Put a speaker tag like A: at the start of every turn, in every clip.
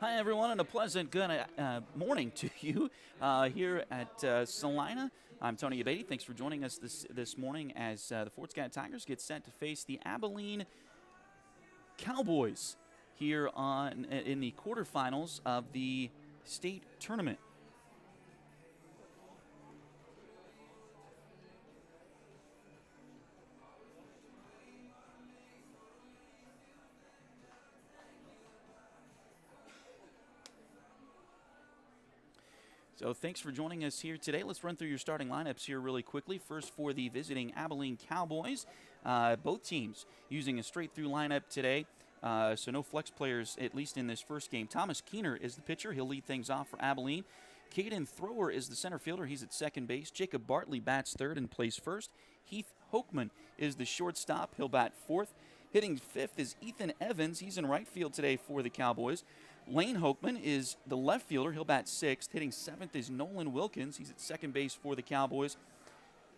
A: Hi, everyone, and a pleasant good morning to you here at Salina. I'm Tony Abilene. Thanks for joining us this morning as the Fort Scott Tigers get set to face the Abilene Cowboys here in the quarterfinals of the state tournament. So thanks for joining us here today. Let's run through your starting lineups here really quickly. First for the visiting Abilene Cowboys. Both teams using a straight-through lineup today, so no flex players, at least in this first game. Thomas Keener is the pitcher. He'll lead things off for Abilene. Caden Thrower is the center fielder. He's at second base. Jacob Bartley bats third and plays first. Heath Hochman is the shortstop. He'll bat fourth. Hitting fifth is Ethan Evans. He's in right field today for the Cowboys. Lane Hochman is the left fielder. He'll bat sixth. Hitting seventh is Nolan Wilkins. He's at second base for the Cowboys.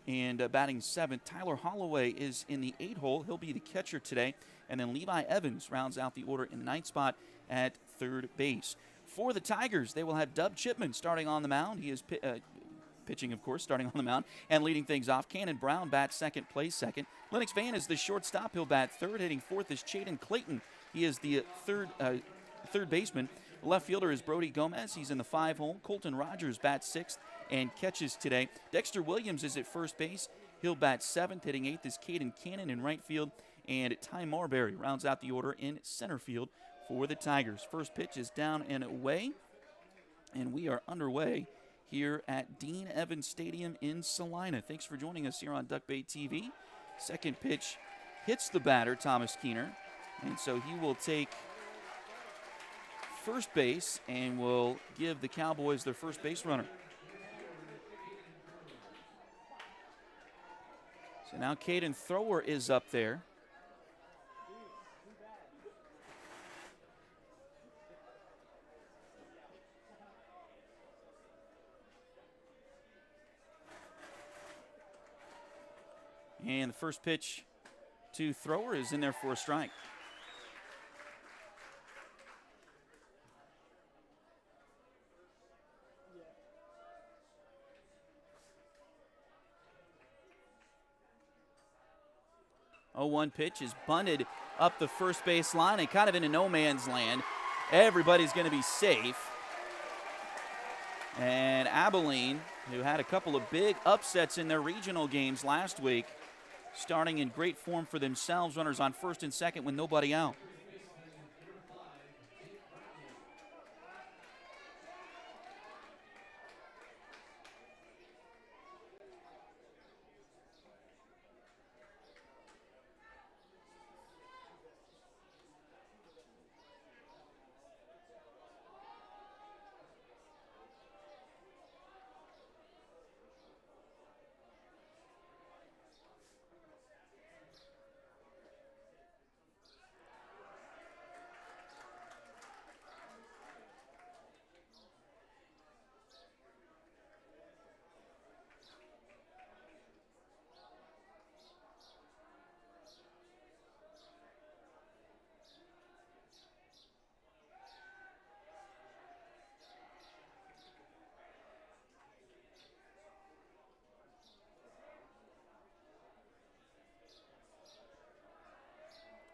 A: And batting seventh, Tyler Holloway is in the 8-hole. He'll be the catcher today. And then Levi Evans rounds out the order in the ninth spot at third base. For the Tigers, they will have Dub Chipman starting on the mound. He is pitching, of course, starting on the mound and leading things off. Cannon Brown bats second, plays second. Lennox Van is the shortstop. He'll bat third. Hitting fourth is Chaden Clayton. He is the third baseman. Left fielder is Brody Gomez. He's in the 5-hole. Colton Rogers bats sixth and catches today. Dexter Williams is at first base. He'll bat seventh. Hitting eighth is Caden Cannon in right field. And Ty Marbury rounds out the order in center field for the Tigers. First pitch is down and away. And we are underway here at Dean Evans Stadium in Salina. Thanks for joining us here on Duck Bait TV. Second pitch hits the batter, Thomas Keener. And so he will take first base and will give the Cowboys their first base runner. So now Caden Thrower is up there. And the first pitch to Thrower is in there for a strike. Oh, 1 pitch is bunted up the first base line and kind of into no man's land. Everybody's going to be safe. And Abilene, who had a couple of big upsets in their regional games last week, starting in great form for themselves. Runners on first and second with nobody out.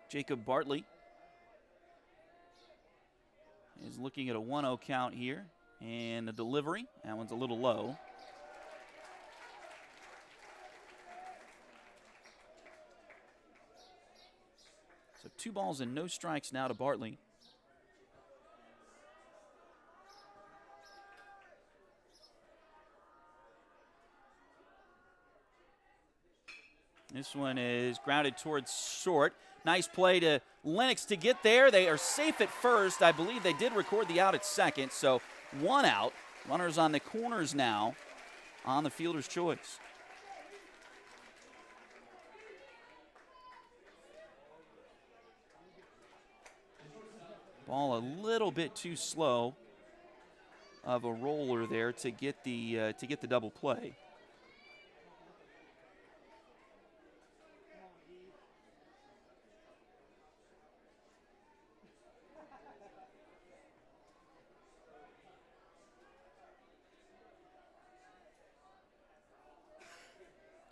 A: Jacob Bartley is looking at a 1-0 count here. And the delivery, that one's a little low. So 2 balls and no strikes now to Bartley. This one is grounded towards short. Nice play to Lennox to get there. They are safe at first. I believe they did record the out at second. So 1 out. Runners on the corners now on the fielder's choice. Ball a little bit too slow of a roller there to get the double play.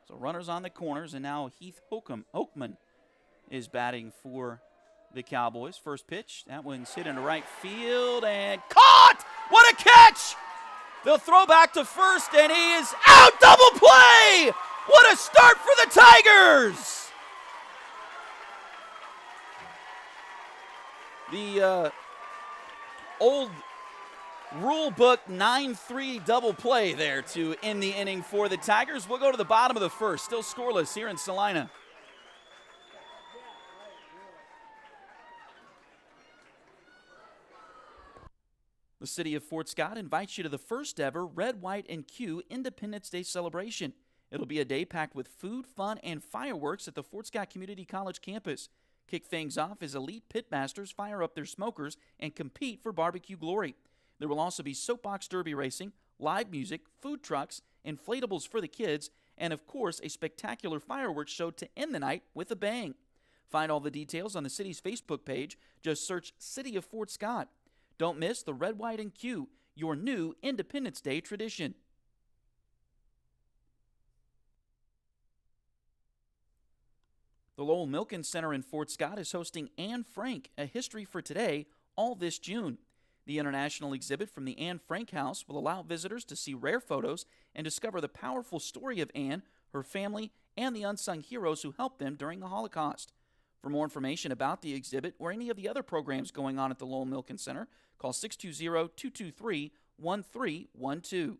A: So runners on the corners, and now Heath Oakman is batting for the Cowboys. First pitch, that one's hit into right field and caught! What a catch! They'll throw back to first, and he is out! Double play! What a start for the Tigers! The old rule book 9-3 double play there to end the inning for the Tigers. We'll go to the bottom of the first. Still scoreless here in Salina. The city of Fort Scott invites you to the first ever Red, White, and Q Independence Day celebration. It'll be a day packed with food, fun, and fireworks at the Fort Scott Community College campus. Kick things off as elite pitmasters fire up their smokers and compete for barbecue glory. There will also be soapbox derby racing, live music, food trucks, inflatables for the kids, and of course a spectacular fireworks show to end the night with a bang. Find all the details on the city's Facebook page. Just search City of Fort Scott. Don't miss the Red, White, and Q, your new Independence Day tradition. The Lowell Milken Center in Fort Scott is hosting Anne Frank, A History for Today, all this June. The international exhibit from the Anne Frank House will allow visitors to see rare photos and discover the powerful story of Anne, her family, and the unsung heroes who helped them during the Holocaust. For more information about the exhibit or any of the other programs going on at the Lowell Milken Center, call 620-223-1312.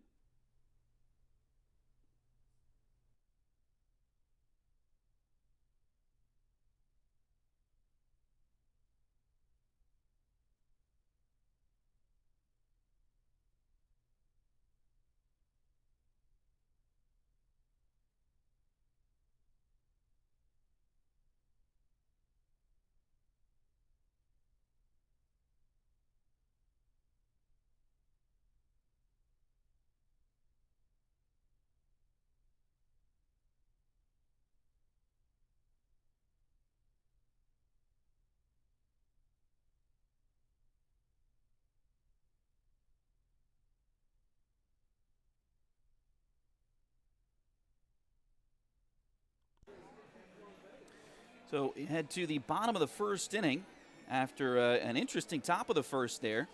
A: So we head to the bottom of the first inning after an interesting top of the first there.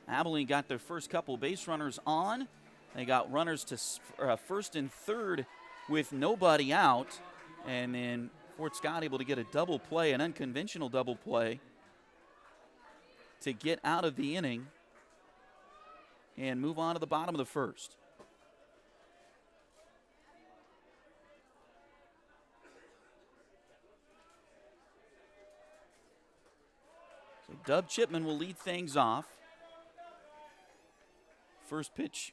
A: Abilene got their first couple base runners on. They got runners to first and third with nobody out. And then Fort Scott able to get a double play, an unconventional double play, to get out of the inning and move on to the bottom of the first. So Dub Chipman will lead things off. First pitch.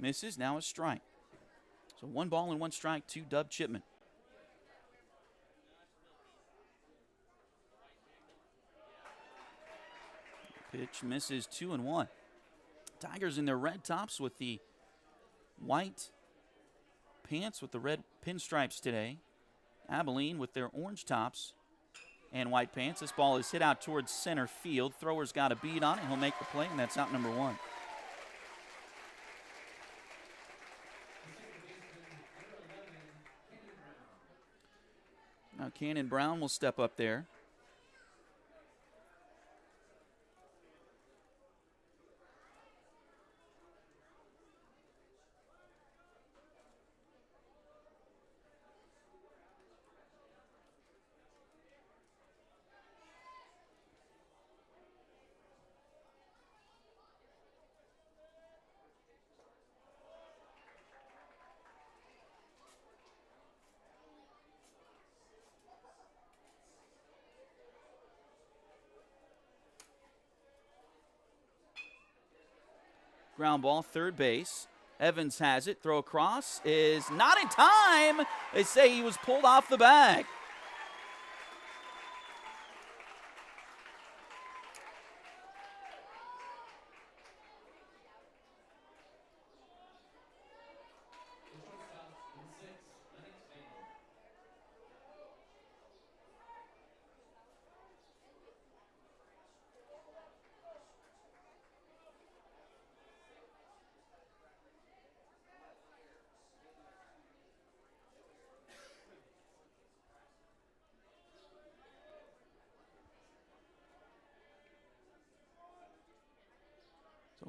A: Misses, now a strike. So 1 ball and 1 strike to Dub Chipman. Pitch misses, 2-1. Tigers in their red tops with the white pants with the red pinstripes today. Abilene with their orange tops and white pants. This ball is hit out towards center field. Thrower's got a bead on it. He'll make the play, and that's out number 1. Now Cannon Brown will step up there. Ground ball, third base. Evans has it. Throw across is not in time. They say he was pulled off the bag.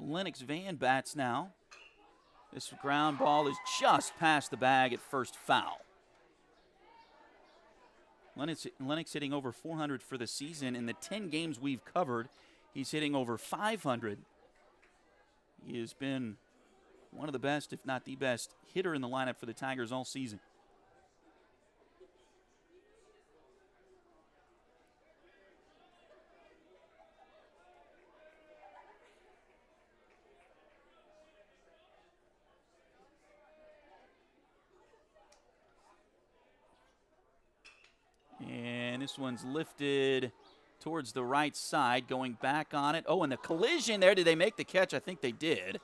A: Lennox Van bats now. This ground ball is just past the bag at first foul. Lennox hitting over 400 for the season. In the 10 games we've covered, he's hitting over 500. He has been one of the best, if not the best, hitter in the lineup for the Tigers all season. And this one's lifted towards the right side, going back on it. Oh, and the collision there. Did they make the catch? I think they did.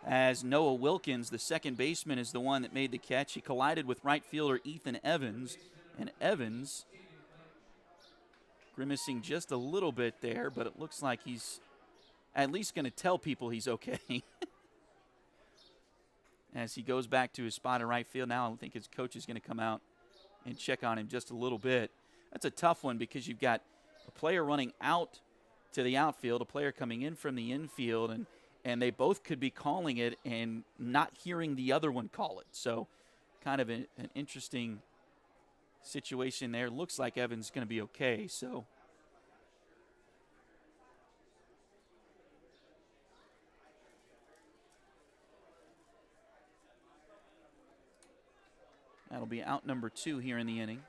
A: As Noah Wilkins, the second baseman, is the one that made the catch. He collided with right fielder Ethan Evans. And Evans grimacing just a little bit there, but it looks like he's at least going to tell people he's okay. As he goes back to his spot in right field. Now I think his coach is going to come out and check on him just a little bit. That's a tough one because you've got a player running out to the outfield, a player coming in from the infield, and they both could be calling it and not hearing the other one call it. So kind of an interesting situation there. Looks like Evans is going to be okay. So that'll be out number 2 here in the inning.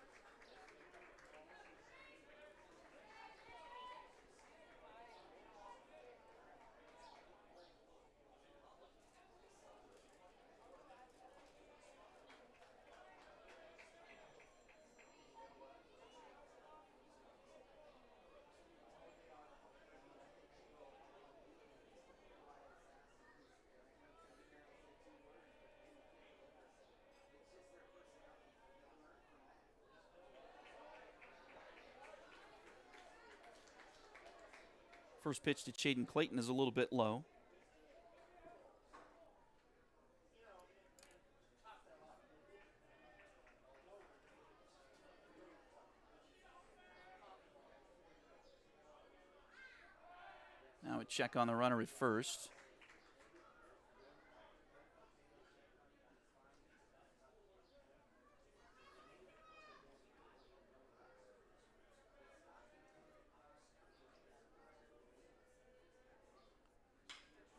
A: First pitch to Chaden Clayton is a little bit low. Now a check on the runner at first.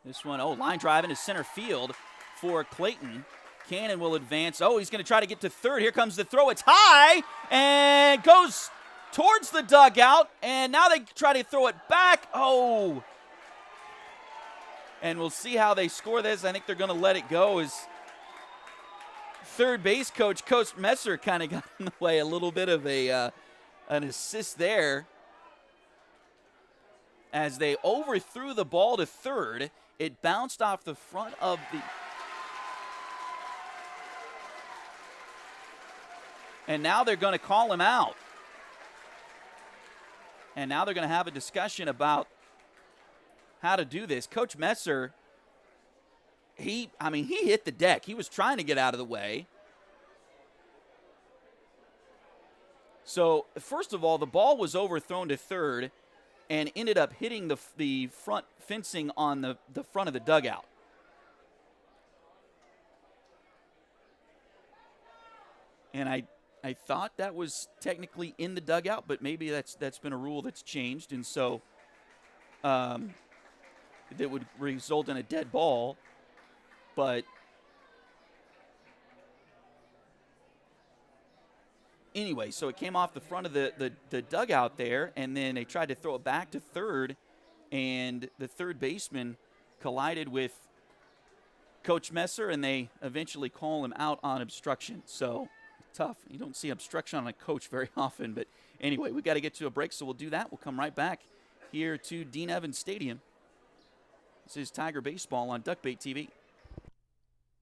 A: This one, line drive into center field for Clayton. Cannon will advance. Oh, he's going to try to get to third. Here comes the throw. It's high and goes towards the dugout. And now they try to throw it back. Oh. And we'll see how they score this. I think they're going to let it go as third base coach Messer kind of got in the way. A little bit of an assist there as they overthrew the ball to third. It bounced off the front of the... And now they're going to call him out. And now they're going to have a discussion about how to do this. Coach Messer, he hit the deck. He was trying to get out of the way. So, first of all, the ball was overthrown to third and ended up hitting the front fencing on the front of the dugout. And I thought that was technically in the dugout, but maybe that's been a rule that's changed, and so that would result in a dead ball. But anyway, so it came off the front of the dugout there, and then they tried to throw it back to third, and the third baseman collided with Coach Messer, and they eventually call him out on obstruction. So tough. You don't see obstruction on a coach very often, but anyway, we got to get to a break, so we'll do that. We'll come right back here to Dean Evans Stadium. This is Tiger Baseball on Duckbait TV.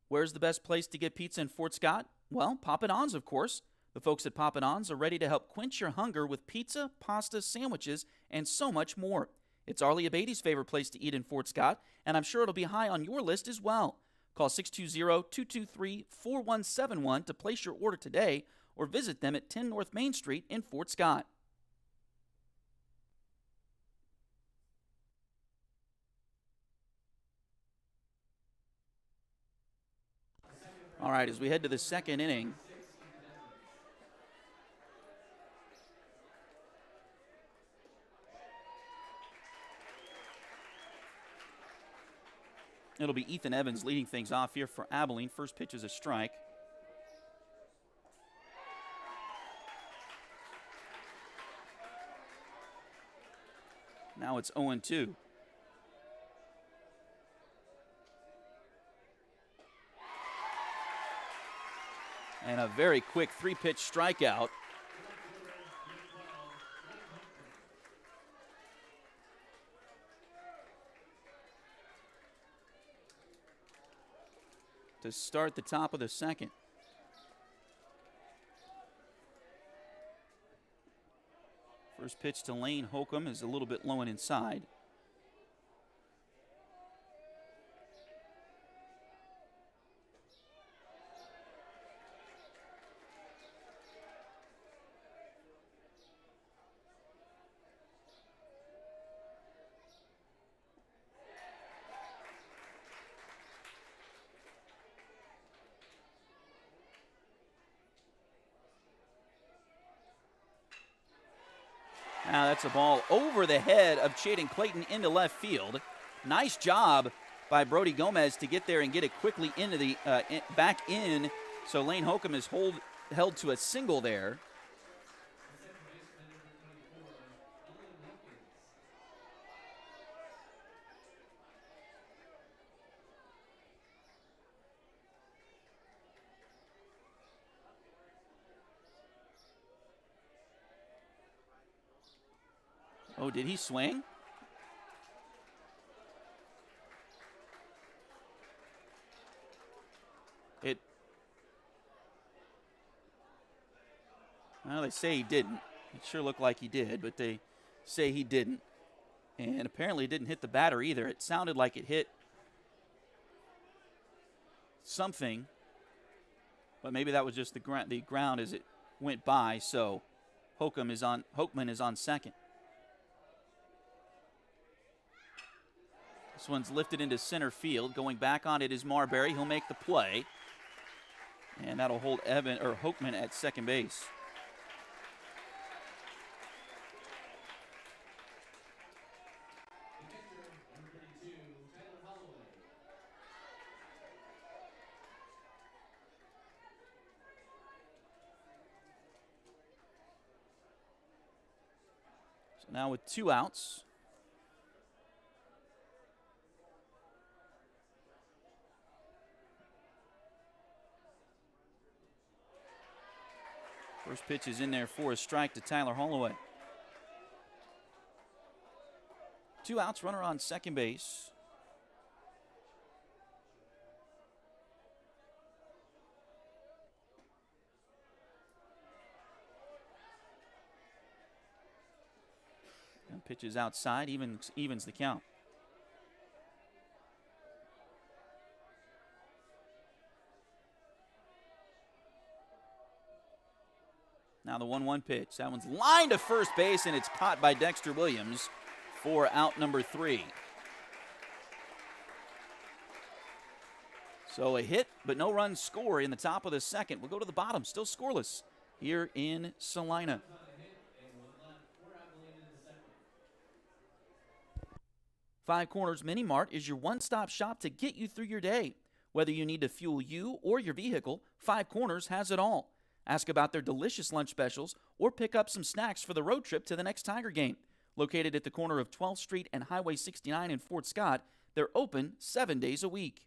A: Where's the best place to get pizza in Fort Scott? Well, Papa Don's, of course. The folks at Papa Don's are ready to help quench your hunger with pizza, pasta, sandwiches, and so much more. It's Arlie Abate's favorite place to eat in Fort Scott, and I'm sure it'll be high on your list as well. Call 620-223-4171 to place your order today, or visit them at 10 North Main Street in Fort Scott. All right, as we head to the second inning, it'll be Ethan Evans leading things off here for Abilene. First pitch is a strike. Now it's 0-2. And a very quick 3-pitch strikeout. To start the top of the second. First pitch to Lane Holcomb is a little bit low and inside. Now that's a ball over the head of Chaden Clayton into left field. Nice job by Brody Gomez to get there and get it quickly into the back in. So Lane Holcomb is held to a single there. Oh, did he swing? Well, they say he didn't. It sure looked like he did, but they say he didn't. And apparently it didn't hit the batter either. It sounded like it hit something, but maybe that was just the ground as it went by. So Holcomb is on second. This one's lifted into center field. Going back on it is Marbury. He'll make the play. And that'll hold Hochman at second base. So now with 2 outs. First pitch is in there for a strike to Tyler Holloway. 2 outs, runner on second base. And pitches outside, evens the count. Now the 1-1 pitch. That one's lined to first base, and it's caught by Dexter Williams for out number 3. So a hit, but no runs score in the top of the second. We'll go to the bottom, still scoreless here in Salina. Five Corners Mini Mart is your one-stop shop to get you through your day. Whether you need to fuel you or your vehicle, Five Corners has it all. Ask about their delicious lunch specials or pick up some snacks for the road trip to the next Tiger game. Located at the corner of 12th Street and Highway 69 in Fort Scott, they're open 7 days a week.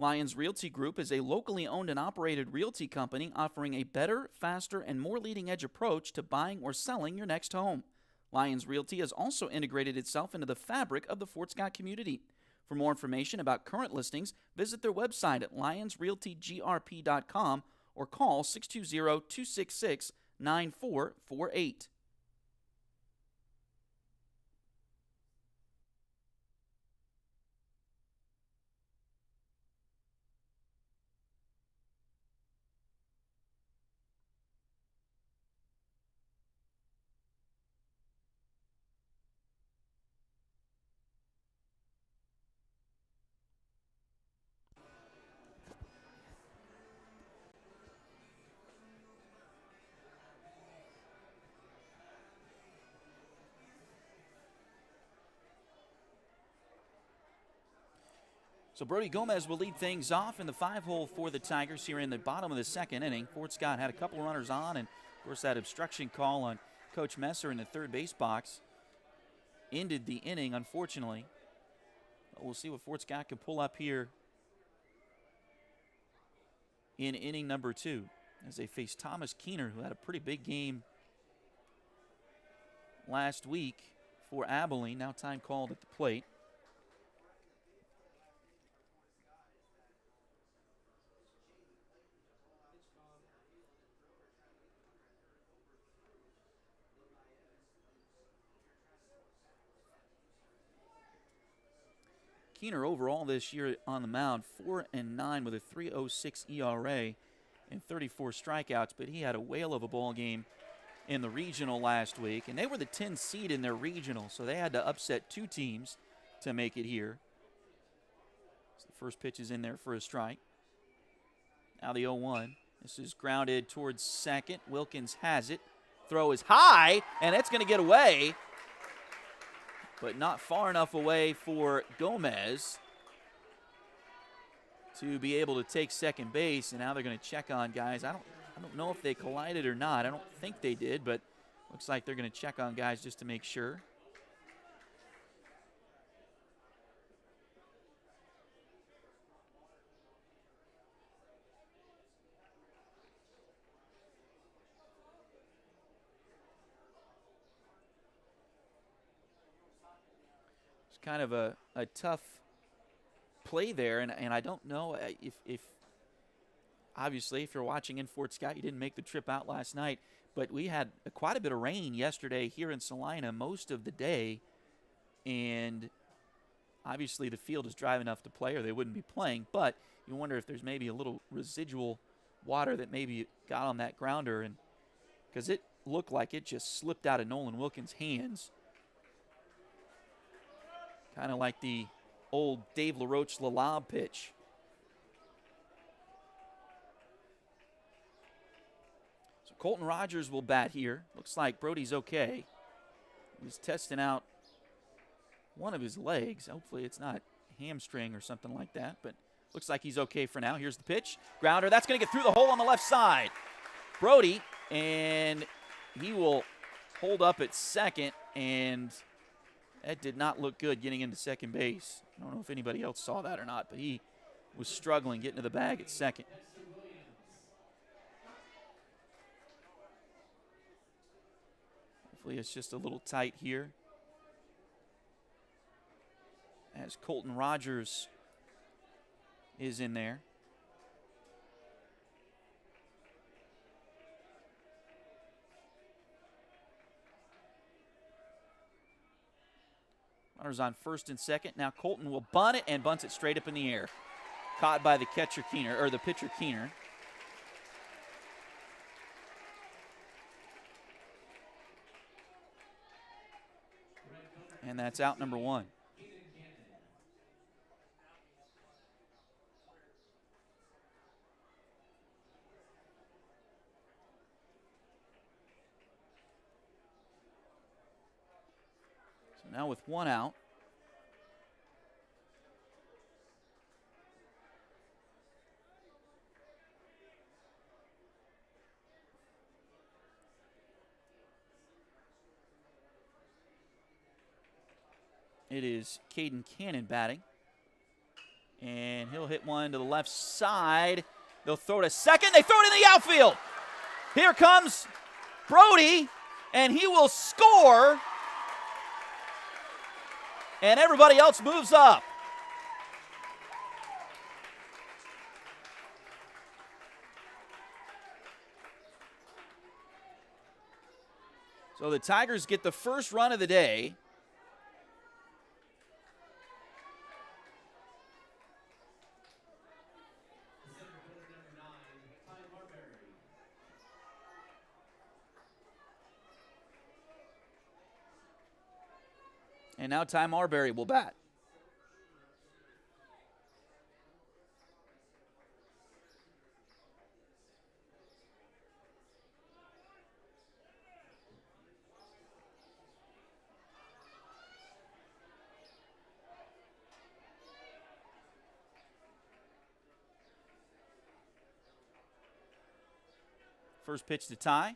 A: Lions Realty Group is a locally owned and operated realty company offering a better, faster, and more leading-edge approach to buying or selling your next home. Lions Realty has also integrated itself into the fabric of the Fort Scott community. For more information about current listings, visit their website at lionsrealtygrp.com or call 620-266-9448. So Brody Gomez will lead things off in the 5-hole for the Tigers here in the bottom of the second inning. Fort Scott had a couple runners on, and of course that obstruction call on Coach Messer in the third base box ended the inning, unfortunately. But we'll see what Fort Scott can pull up here in inning number 2 as they face Thomas Keener, who had a pretty big game last week for Abilene. Now time called at the plate. Keener overall this year on the mound, 4-9 with a 3.06 ERA and 34 strikeouts, but he had a whale of a ball game in the regional last week, and they were the 10 seed in their regional, so they had to upset 2 teams to make it here. So the first pitch is in there for a strike. Now the 0-1. This is grounded towards second. Wilkins has it. Throw is high, and it's going to get away, but not far enough away for Gomez to be able to take second base, and now they're going to check on guys. I don't know if they collided or not. I don't think they did, but looks like they're going to check on guys just to make sure. It's kind of a tough play there, and I don't know if obviously if you're watching in Fort Scott, you didn't make the trip out last night, but we had quite a bit of rain yesterday here in Salina most of the day, and obviously the field is dry enough to play or they wouldn't be playing, but you wonder if there's maybe a little residual water that maybe got on that grounder, and because it looked like it just slipped out of Nolan Wilkins' hands, kind of like the old Dave LaRoche Lalab pitch. So Colton Rogers will bat here. Looks like Brody's okay. He's testing out one of his legs. Hopefully it's not hamstring or something like that, but looks like he's okay for now. Here's the pitch. Grounder. That's going to get through the hole on the left side. Brody, and he will hold up at second, and that did not look good getting into second base. I don't know if anybody else saw that or not, but he was struggling getting to the bag at second. Hopefully it's just a little tight here, as Colton Rogers is in there. Runners on first and second. Now Colton will bunt it and bunts it straight up in the air. Caught by the catcher Keener, or the pitcher Keener. And that's out number 1. So now with 1 out, it is Caden Cannon batting. And he'll hit one to the left side. They'll throw it to second. They throw it in the outfield. Here comes Brody, and he will score. And everybody else moves up. So the Tigers get the first run of the day. And now Ty Marbury will bat. First pitch to Ty.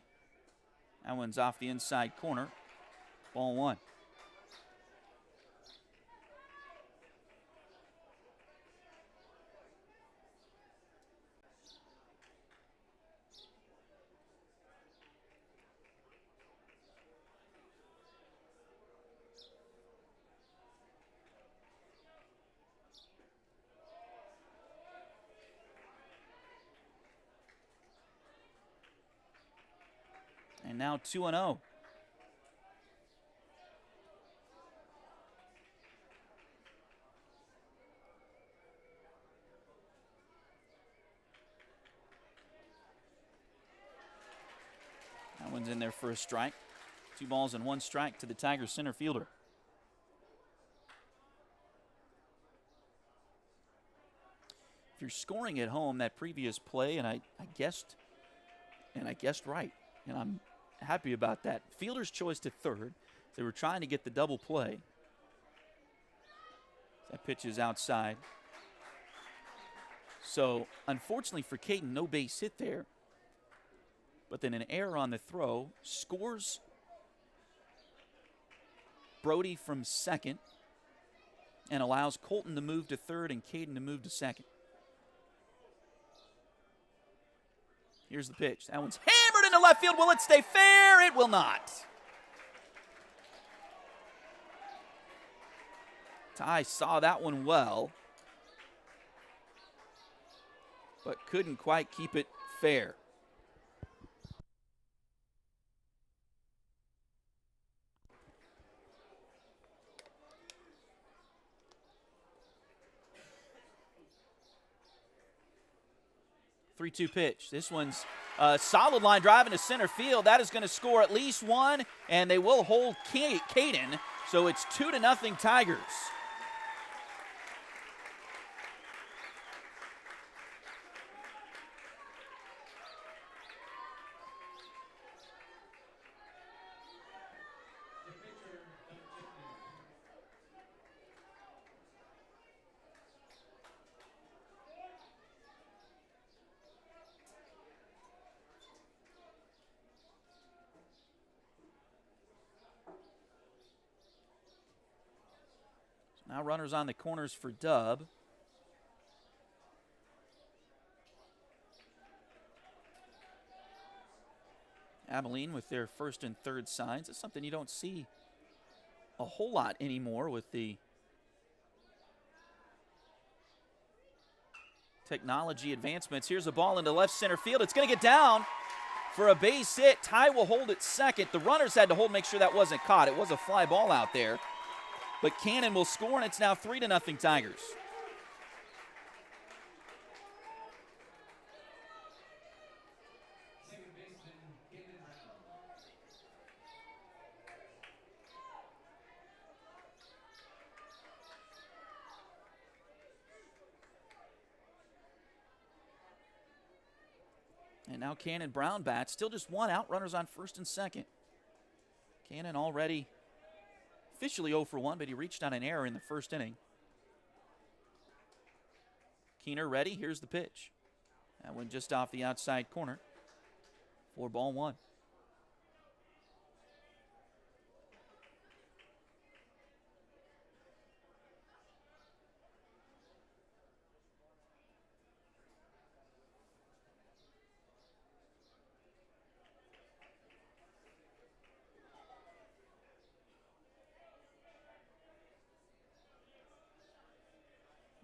A: That one's off the inside corner. Ball 1. And now 2-0. That one's in there for a strike. 2 balls and 1 strike to the Tigers center fielder. If you're scoring at home, that previous play, and I guessed right, and I'm happy about that. Fielder's choice to third. They were trying to get the double play. That pitch is outside. So, unfortunately for Caden, no base hit there. But then an error on the throw scores Brody from second and allows Colton to move to third and Caden to move to second. Here's the pitch. That one's hammered into left field. Will it stay fair? It will not. Ty saw that one well, but couldn't quite keep it fair. Three-two pitch. This one's a solid line drive into center field. That is going to score at least one, and they will hold Caden. So it's 2-0 Tigers. Now runners on the corners for Dub. Abilene with their first and third signs. It's something you don't see a whole lot anymore with the technology advancements. Here's a ball into left center field. It's going to get down for a base hit. Ty will hold it second. The runners had to hold, make sure that wasn't caught. It was a fly ball out there. But Cannon will score, and it's now 3-0 Tigers. And now Cannon Brown bats. Still just one out. Runners on first and second. Cannon already officially 0 for 1, but he reached on an error in the first inning. Keener ready. Here's the pitch. That one just off the outside corner. 4-1.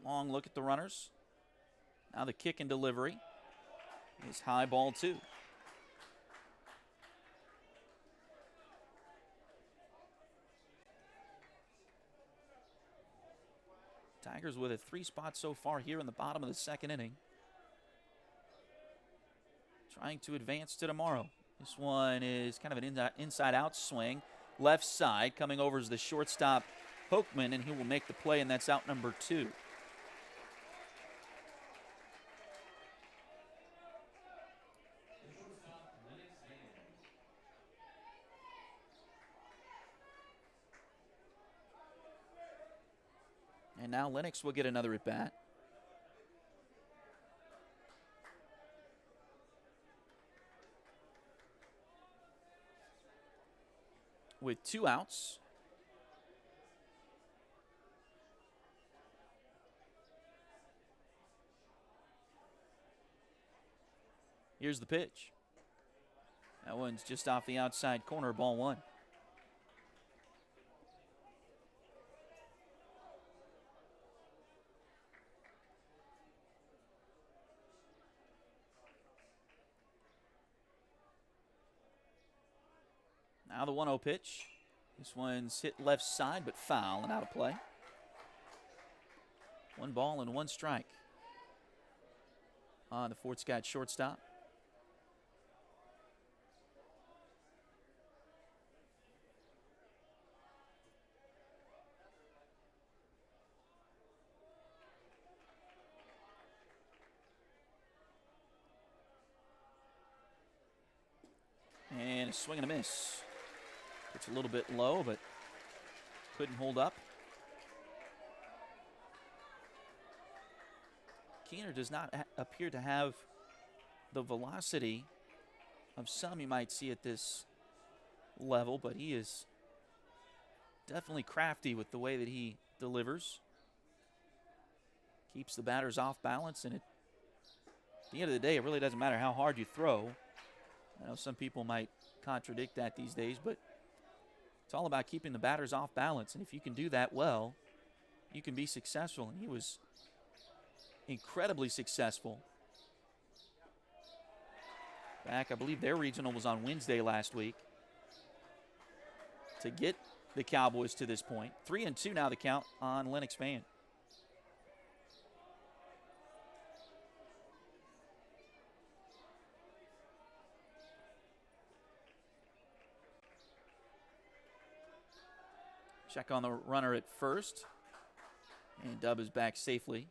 A: Long look at the runners. Now the kick and delivery is high, ball 2. Tigers with a 3 spot so far here in the bottom of the second inning. Trying to advance to tomorrow. This one is kind of an inside-out swing. Left side, coming over is the shortstop, Hokeman, and he will make the play, and that's out number 2. And now Lennox will get another at bat. with 2 outs. Here's the pitch. That one's just off the outside corner, ball 1. Now the 1-0 pitch. This one's hit left side, but foul and out of play. 1 ball and 1 strike on the Fort Scott shortstop. And a swing and a miss. It's a little bit low, but couldn't hold up. Keener does not appear to have the velocity of some you might see at this level, but he is definitely crafty with the way that he delivers. Keeps the batters off balance, and at the end of the day, it really doesn't matter how hard you throw. I know some people might contradict that these days, but it's all about keeping the batters off balance, and if you can do that well, you can be successful, and he was incredibly successful. Back, I believe their regional was on Wednesday last week to get the Cowboys to this point. 3-2 now the count on Lennox Fan. Check on the runner at first. And Dub is back safely.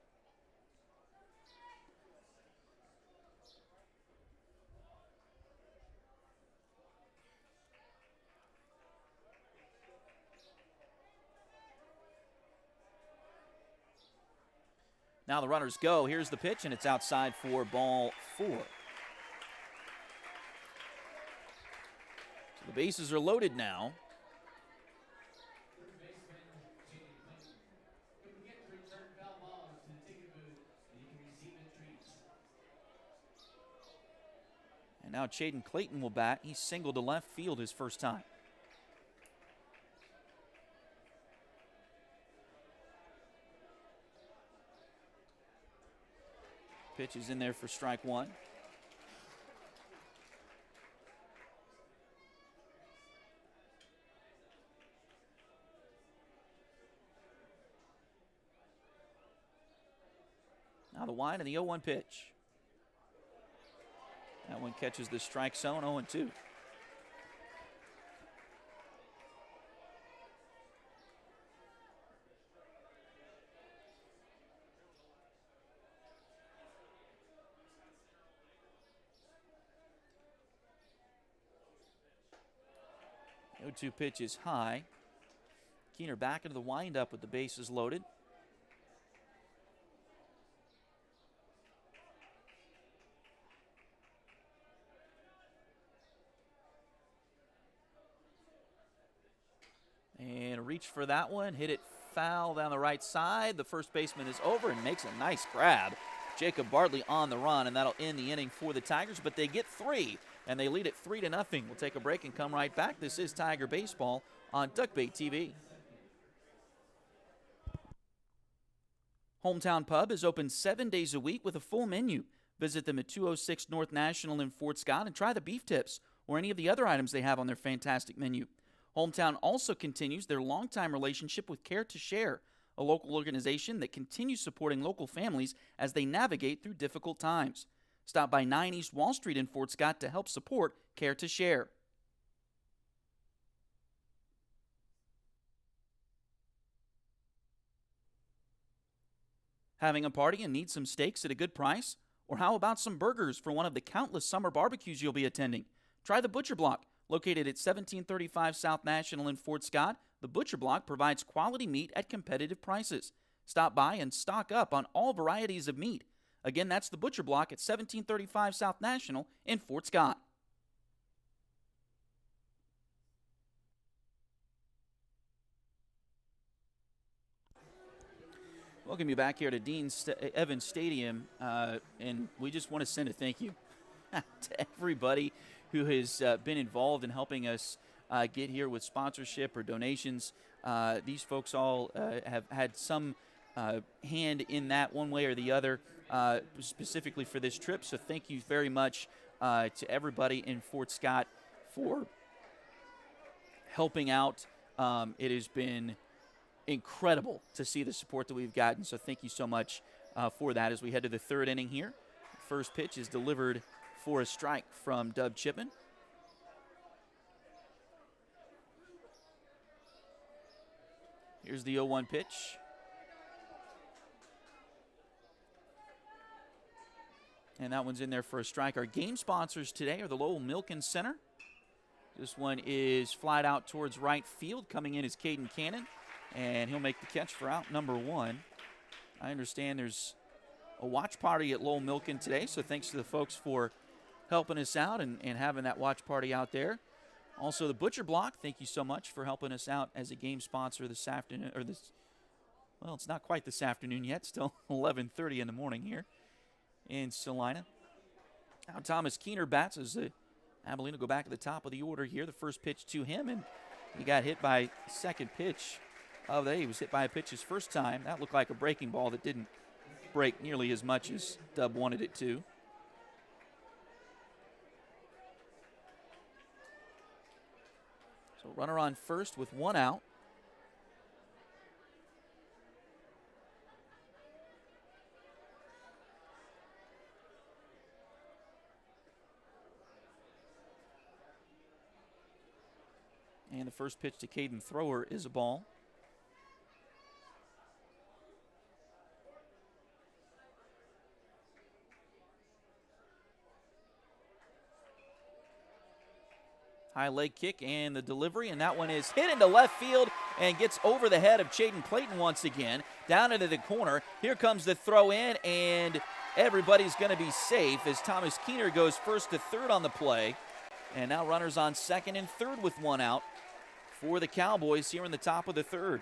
A: Now the runners go. Here's the pitch, and it's outside for ball 4. So the bases are loaded now. And now Chaden Clayton will bat. He singled to left field his first time. Pitch is in there for strike 1. Now the wind and the 0-1 pitch. That one catches the strike zone, 0-2. The 0-2 pitch is high. Keener back into the windup with the bases loaded. And reach for that one, hit it foul down the right side. The first baseman is over and makes a nice grab. Jacob Bartley on the run, and that'll end the inning for the Tigers, but they get 3, and they lead it 3-0. We'll take a break and come right back. This is Tiger Baseball on Duckbait TV. Hometown Pub is open 7 days a week with a full menu. Visit them at 206 North National in Fort Scott and try the beef tips or any of the other items they have on their fantastic menu. Hometown also continues their longtime relationship with Care to Share, a local organization that continues supporting local families as they navigate through difficult times. Stop by 9 East Wall Street in Fort Scott to help support Care to Share. Having a party and need some steaks at a good price? Or how about some burgers for one of the countless summer barbecues you'll be attending? Try the Butcher Block. Located at 1735 South National in Fort Scott, the Butcher Block provides quality meat at competitive prices. Stop by and stock up on all varieties of meat. Again, that's the Butcher Block at 1735 South National in Fort Scott. Welcome you back here to Evans Stadium, and we just want to send a thank you to everybody who has been involved in helping us get here with sponsorship or donations. These folks all have had some hand in that one way or the other, specifically for this trip. So thank you very much to everybody in Fort Scott for helping out. It has been incredible to see the support that we've gotten, so thank you so much for that as we head to the third inning here. First pitch is delivered for a strike from Dub Chipman. Here's the 0-1 pitch. And that one's in there for a strike. Our game sponsors today are the Lowell Milken Center. This one is flied out towards right field. Coming in is Caden Cannon, and he'll make the catch for out number 1. I understand there's a watch party at Lowell Milken today, so thanks to the folks for helping us out and having that watch party out there. Also, the Butcher Block, thank you so much for helping us out as a game sponsor this afternoon. Well, it's not quite this afternoon yet, still 11:30 in the morning here in Salina. Now Thomas Keener bats as Abilene will go back to the top of the order here. The first pitch to him, and he got hit by second pitch of the day. He was hit by a pitch his first time. That looked like a breaking ball that didn't break nearly as much as Dub wanted it to. So runner on first with 1 out. And the first pitch to Caden Thrower is a ball. High leg kick and the delivery, and that one is hit into left field and gets over the head of Chaden Clayton once again. Down into the corner. Here comes the throw in, and everybody's going to be safe as Thomas Keener goes first to third on the play. And now runners on second and third with 1 out for the Cowboys here in the top of the third.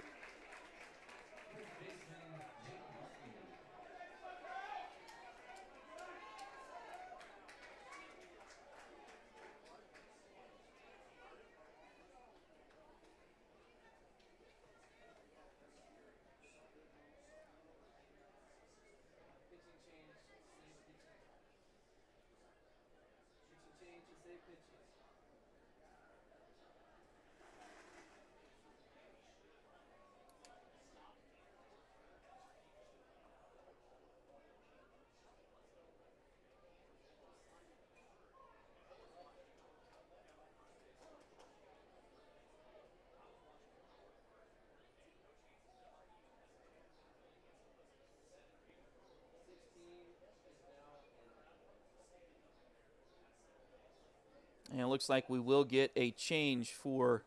A: And it looks like we will get a change for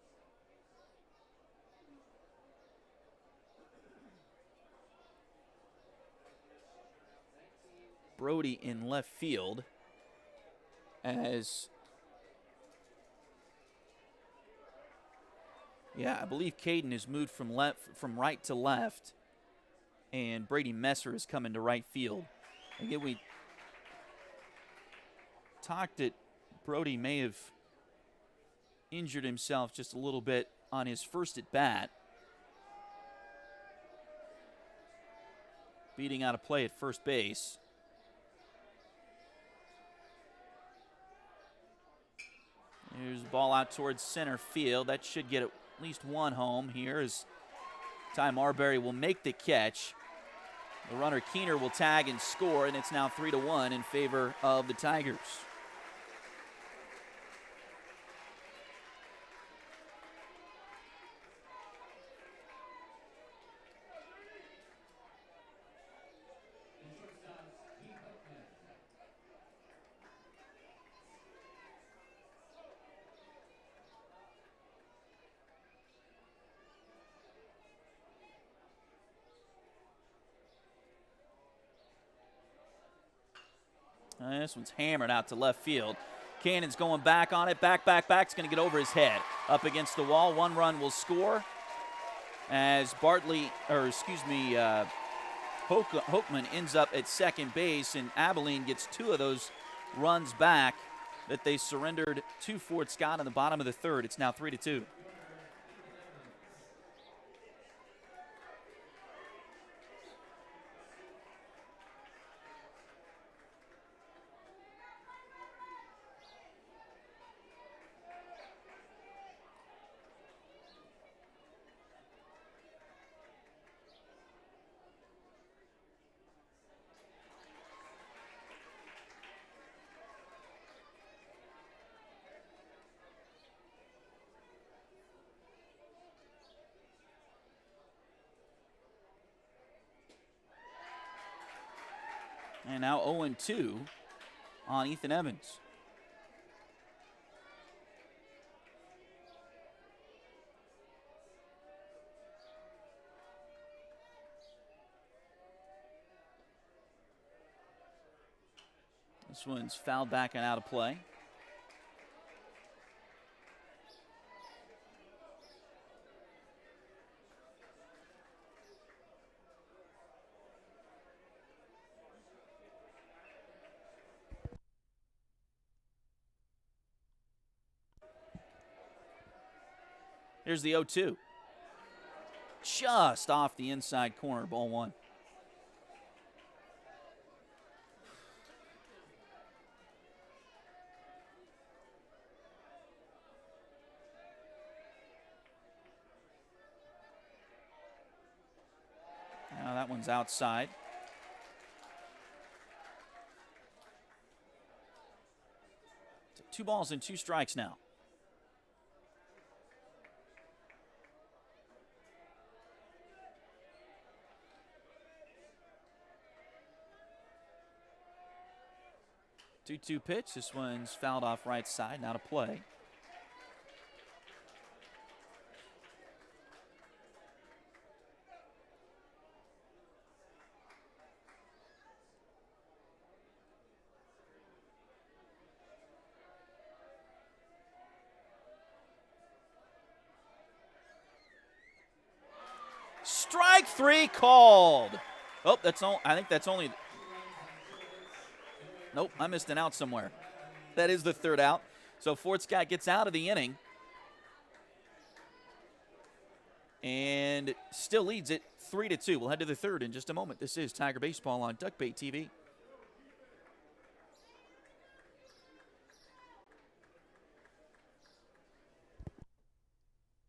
A: Brody in left field as, I believe Caden has moved from right to left, and Brady Messer is coming to right field. Again, we talked that Brody may have injured himself just a little bit on his first at bat, beating out a play at first base. Here's the ball out towards center field. That should get at least 1 home here as Ty Marbury will make the catch. The runner Keener will tag and score, and it's now 3-1 in favor of the Tigers. This one's hammered out to left field. Cannon's going back on it. Back. It's going to get over his head. Up against the wall. 1 run will score as Hoekman ends up at second base, and Abilene gets 2 of those runs back that they surrendered to Fort Scott in the bottom of the third. It's now 3-2. And now 0-2 on Ethan Evans. This one's fouled back and out of play. Here's the 0-2. Just off the inside corner, ball 1. Now that one's outside. So 2 balls and 2 strikes now. Two-two pitch. This one's fouled off right side, now to play. Strike 3 called. Oh, that's all. I think that's only. Nope, I missed an out somewhere. That is the 3rd out. So Fort Scott gets out of the inning and still leads it 3-2. We'll head to the 3rd in just a moment. This is Tiger Baseball on Duck Bait TV.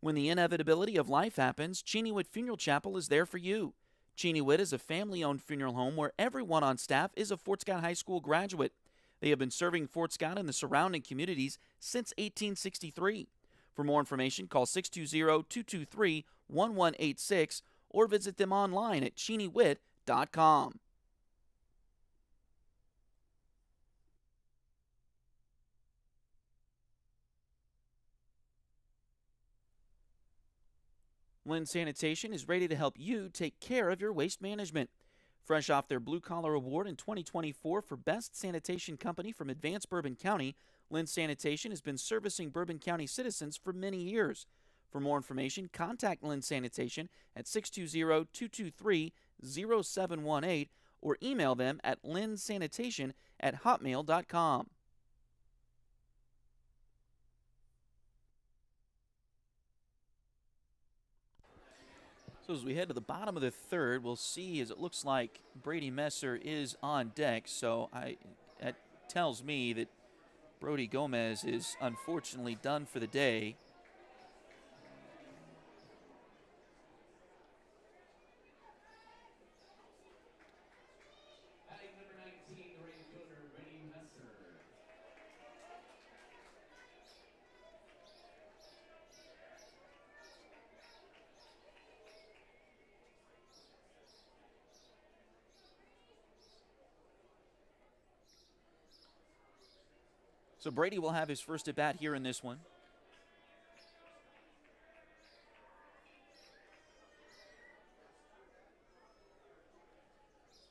A: When the inevitability of life happens, Cheney Witt Funeral Chapel is there for you. Cheney Witt is a family-owned funeral home where everyone on staff is a Fort Scott High School graduate. They have been serving Fort Scott and the surrounding communities since 1863. For more information, call 620-223-1186 or visit them online at cheneywitt.com. Lynn Sanitation is ready to help you take care of your waste management. Fresh off their Blue Collar Award in 2024 for Best Sanitation Company from Advanced Bourbon County, Lynn Sanitation has been servicing Bourbon County citizens for many years. For more information, contact Lynn Sanitation at 620-223-0718 or email them at lynnsanitation@hotmail.com. So as we head to the bottom of the 3rd, we'll see as it looks like Brady Messer is on deck. So that tells me that Brody Gomez is unfortunately done for the day. So Brady will have his first at bat here in this one.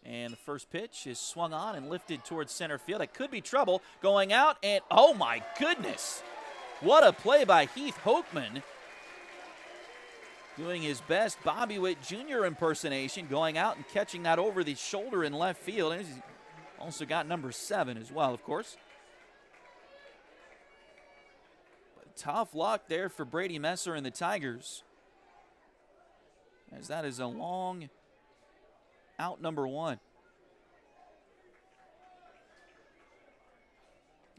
A: And the first pitch is swung on and lifted towards center field. It could be trouble going out, and oh my goodness. What a play by Heath Hoekman. doing his best Bobby Witt Jr. impersonation, going out and catching that over the shoulder in left field. And he's also got number 7 as well, of course. But tough luck there for Brady Messer and the Tigers, as that is a long out number 1.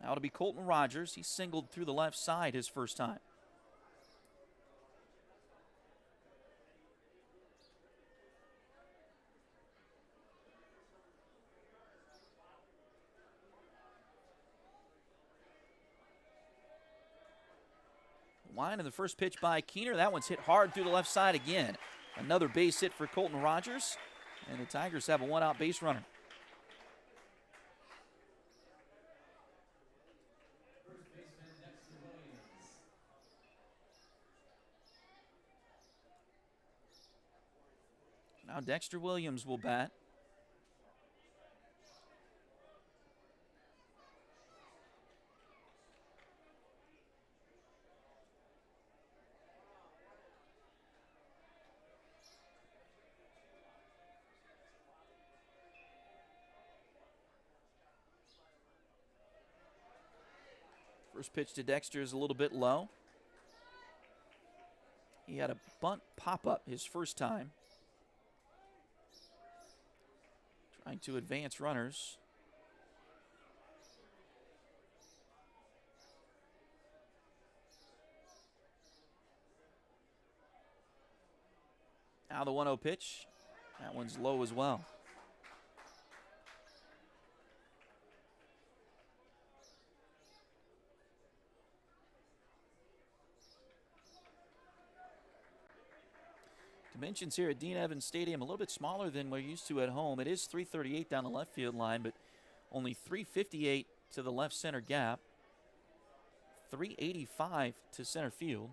A: Now it'll be Colton Rogers. He singled through the left side his first time. Line in the first pitch by Keener. That one's hit hard through the left side again. Another base hit for Colton Rogers, and the Tigers have a 1-out base runner. Now Dexter Williams will bat. First pitch to Dexter is a little bit low. He had a bunt pop-up his first time. Trying to advance runners. Now the 1-0 pitch. That one's low as well. Dimensions here at Dean Evans Stadium a little bit smaller than we're used to at home. It is 338 down the left field line, but only 358 to the left center gap. 385 to center field.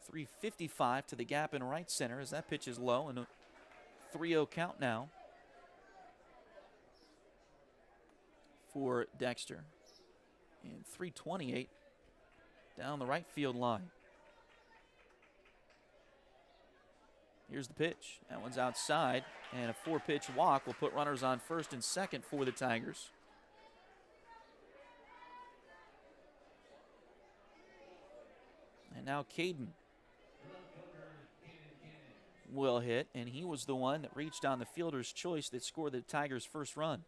A: 355 to the gap in right center as that pitch is low, and a 3-0 count now for Dexter. And 328 down the right field line. Here's the pitch. That one's outside, and a 4-pitch walk will put runners on first and second for the Tigers. And now Caden will hit, and he was the one that reached on the fielder's choice that scored the Tigers' first run.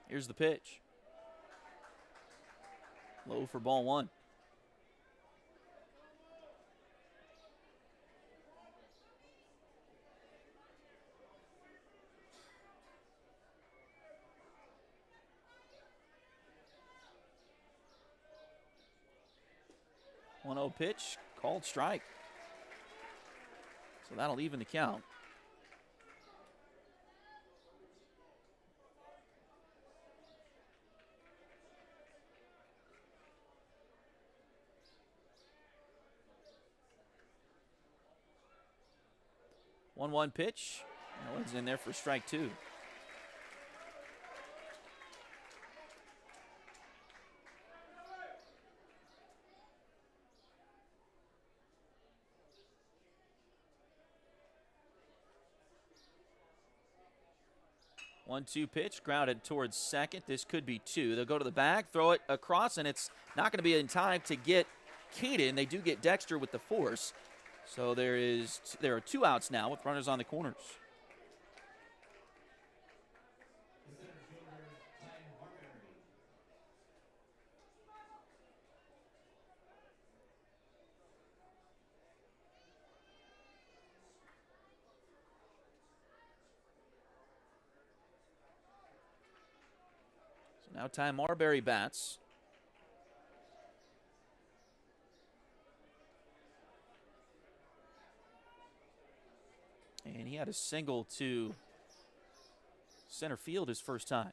A: Here's the pitch. Low for ball 1. One-0 pitch, called strike. So that'll even the count. One pitch. That one's in there for strike 2. One-two pitch, grounded towards second. This could be 2. They'll go to the bag, throw it across, and it's not going to be in time to get Caden. They do get Dexter with the force. So there are 2 outs now with runners on the corners. So now Ty Marbury bats. And he had a single to center field his first time.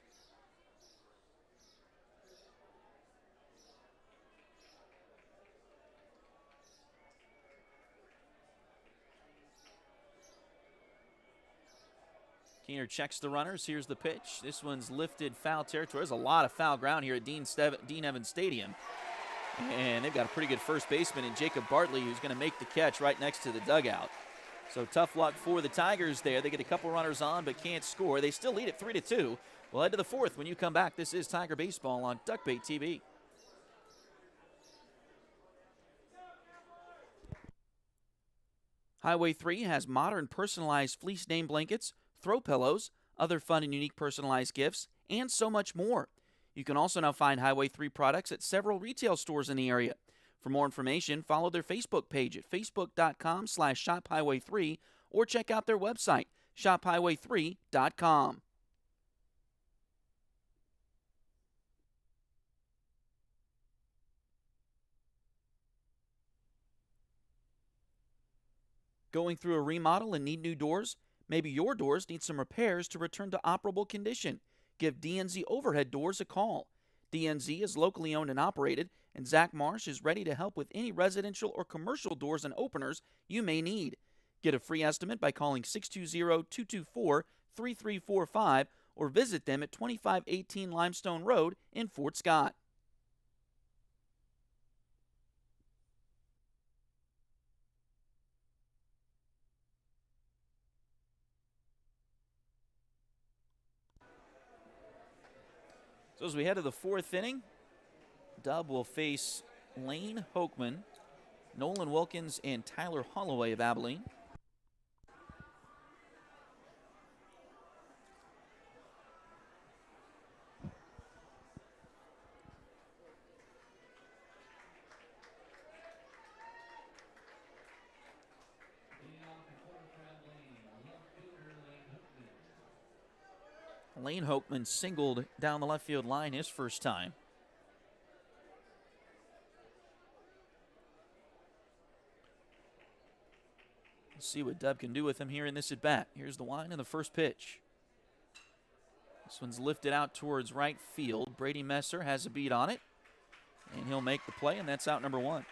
A: Keener checks the runners. Here's the pitch. This one's lifted foul territory. There's a lot of foul ground here at Dean Evans Stadium. And they've got a pretty good first baseman in Jacob Bartley, who's going to make the catch right next to the dugout. So tough luck for the Tigers there. They get a couple runners on but can't score. They still lead it 3-2. We'll head to the fourth when you come back. This is Tiger Baseball on Duckbait TV. Highway 3 has modern personalized fleece name blankets, throw pillows, other fun and unique personalized gifts, and so much more. You can also now find Highway 3 products at several retail stores in the area. For more information, follow their Facebook page at facebook.com/shophighway3 or check out their website, shophighway3.com. Going through a remodel and need new doors? Maybe your doors need some repairs to return to operable condition. Give DNZ Overhead Doors a call. DNZ is locally owned and operated, and Zach Marsh is ready to help with any residential or commercial doors and openers you may need. Get a free estimate by calling 620-224-3345 or visit them at 2518 Limestone Road in Fort Scott. So as we head to the fourth inning, Dub will face Lane Hokeman, Nolan Wilkins, and Tyler Holloway of Abilene. Lane Hokeman singled down the left field line his first time. Let's see what Dub can do with him here in this at bat. Here's the line and the first pitch. This one's lifted out towards right field. Brady Messer has a beat on it, and he'll make the play, and that's out number one.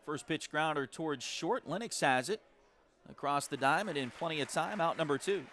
A: First pitch grounder towards short. Lennox has it across the diamond in plenty of time. Out number two.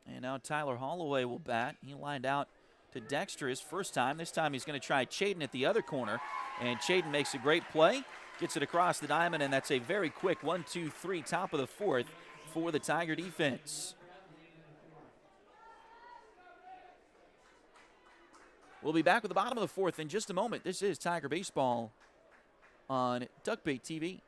A: And now Tyler Holloway will bat. He lined out to Dexter his first time. This time he's going to try Chaden at the other corner. And Chaden makes a great play, gets it across the diamond, and that's a very quick 1-2-3 top of the fourth for the Tiger defense. We'll be back with the bottom of the fourth in just a moment. This is Tiger Baseball on Duckbait TV.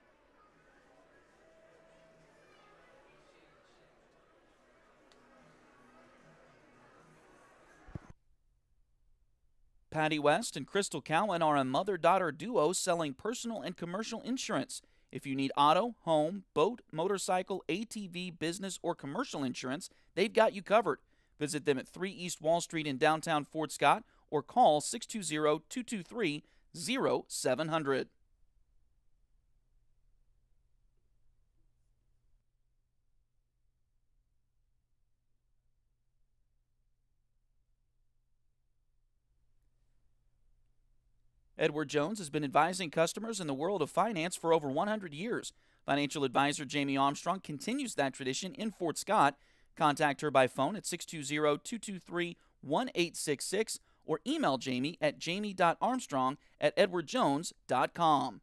A: Patty West and Crystal Cowan are a mother-daughter duo selling personal and commercial insurance. If you need auto, home, boat, motorcycle, ATV, business, or commercial insurance, they've got you covered. Visit them at 3 East Wall Street in downtown Fort Scott or call 620-223-0700. Edward Jones has been advising customers in the world of finance for over 100 years. Financial advisor Jamie Armstrong continues that tradition in Fort Scott. Contact her by phone at 620-223-1866 or email Jamie at jamie.armstrong@edwardjones.com.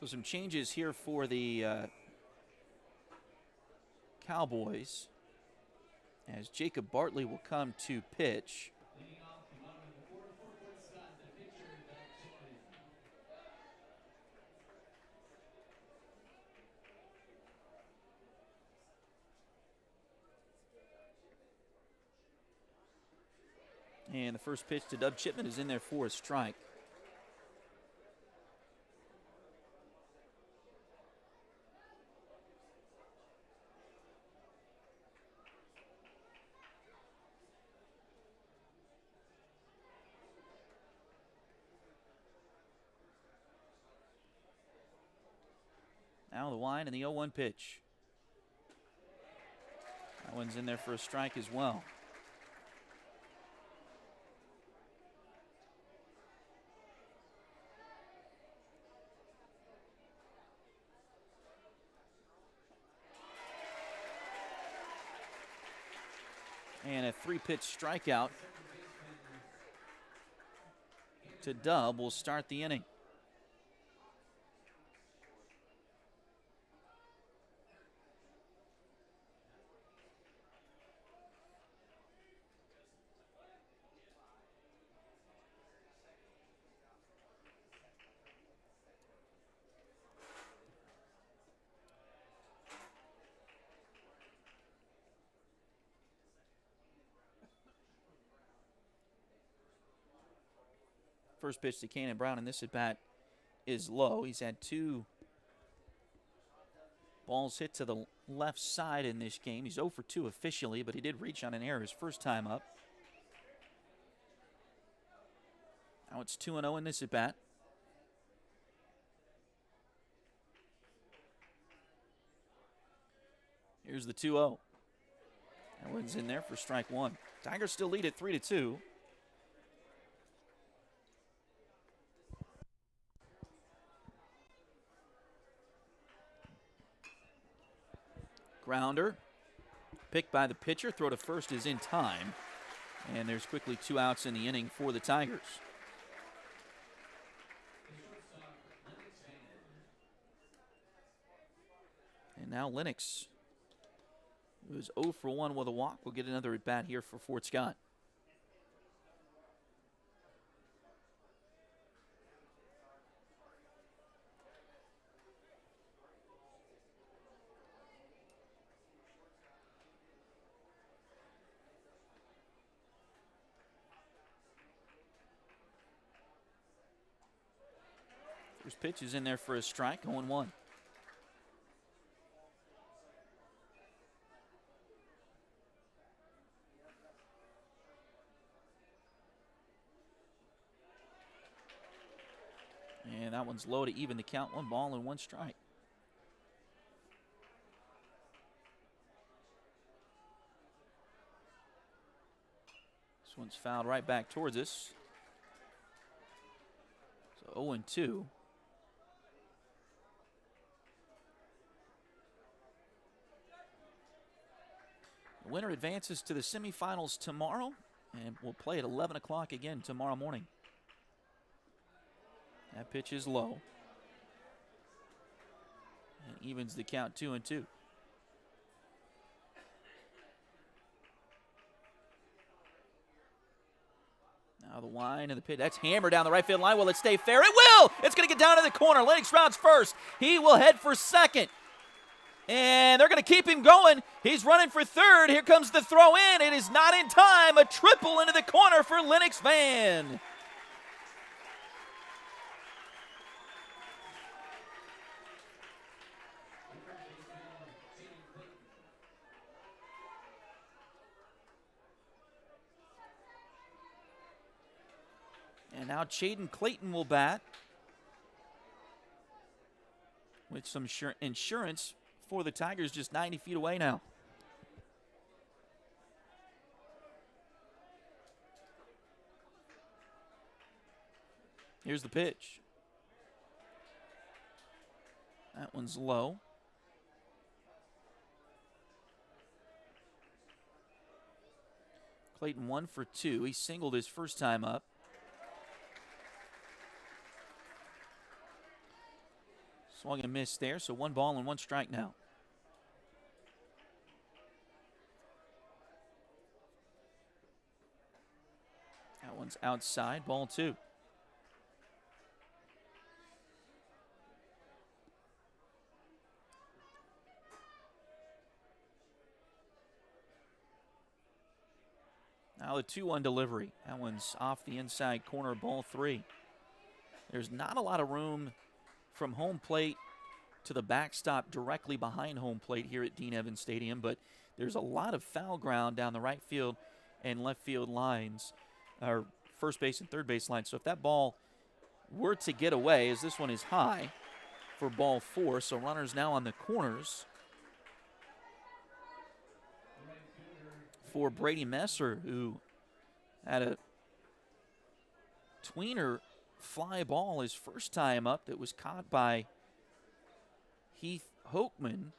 A: So some changes here for the Cowboys, as Jacob Bartley will come to pitch. And the first pitch to Dub Chipman is in there for a strike. Now the wind and the 0-1 pitch. That one's in there for a strike as well. And a 3-pitch strikeout to Dub will start the inning. First pitch to Cannon Brown in this at-bat is low. He's had 2 balls hit to the left side in this game. He's 0 for 2 officially, but he did reach on an error his first time up. Now it's 2-0 in this at-bat. Here's the 2-0. That one's in there for strike 1. Tigers still lead at 3-2. Grounder, picked by the pitcher. Throw to first is in time. And there's quickly 2 outs in the inning for the Tigers. And now Lennox, who is 0 for 1 with a walk, will get another at bat here for Fort Scott. First pitch is in there for a strike, 0-1. And that one's low to even the count. 1 ball and 1 strike. This one's fouled right back towards us. So 0-2. The winner advances to the semifinals tomorrow, and we'll play at 11 o'clock again tomorrow morning. That pitch is low. And evens the count 2-2. Now the wind and the pitch. That's hammered down the right field line. Will it stay fair? It will! It's going to get down to the corner. Lennox rounds first. He will head for second. And they're going to keep him going. He's running for third. Here comes the throw in. It is not in time. A triple into the corner for Lennox Van. And now Chaden Clayton will bat with some insurance for the Tigers, just 90 feet away now. Here's the pitch. That one's low. Clayton 1 for 2. He singled his first time up. Swung and missed there, so 1 ball and 1 strike now. That one's outside, ball 2. Now the 2-1 delivery. That one's off the inside corner, ball 3. There's not a lot of room from home plate to the backstop directly behind home plate here at Dean Evans Stadium, but there's a lot of foul ground down the right field and left field lines, or first base and third base lines. So if that ball were to get away, as this one is high for ball 4, so runners now on the corners for Brady Messer, who had a tweener fly ball his first time up that was caught by Heath Hokeman,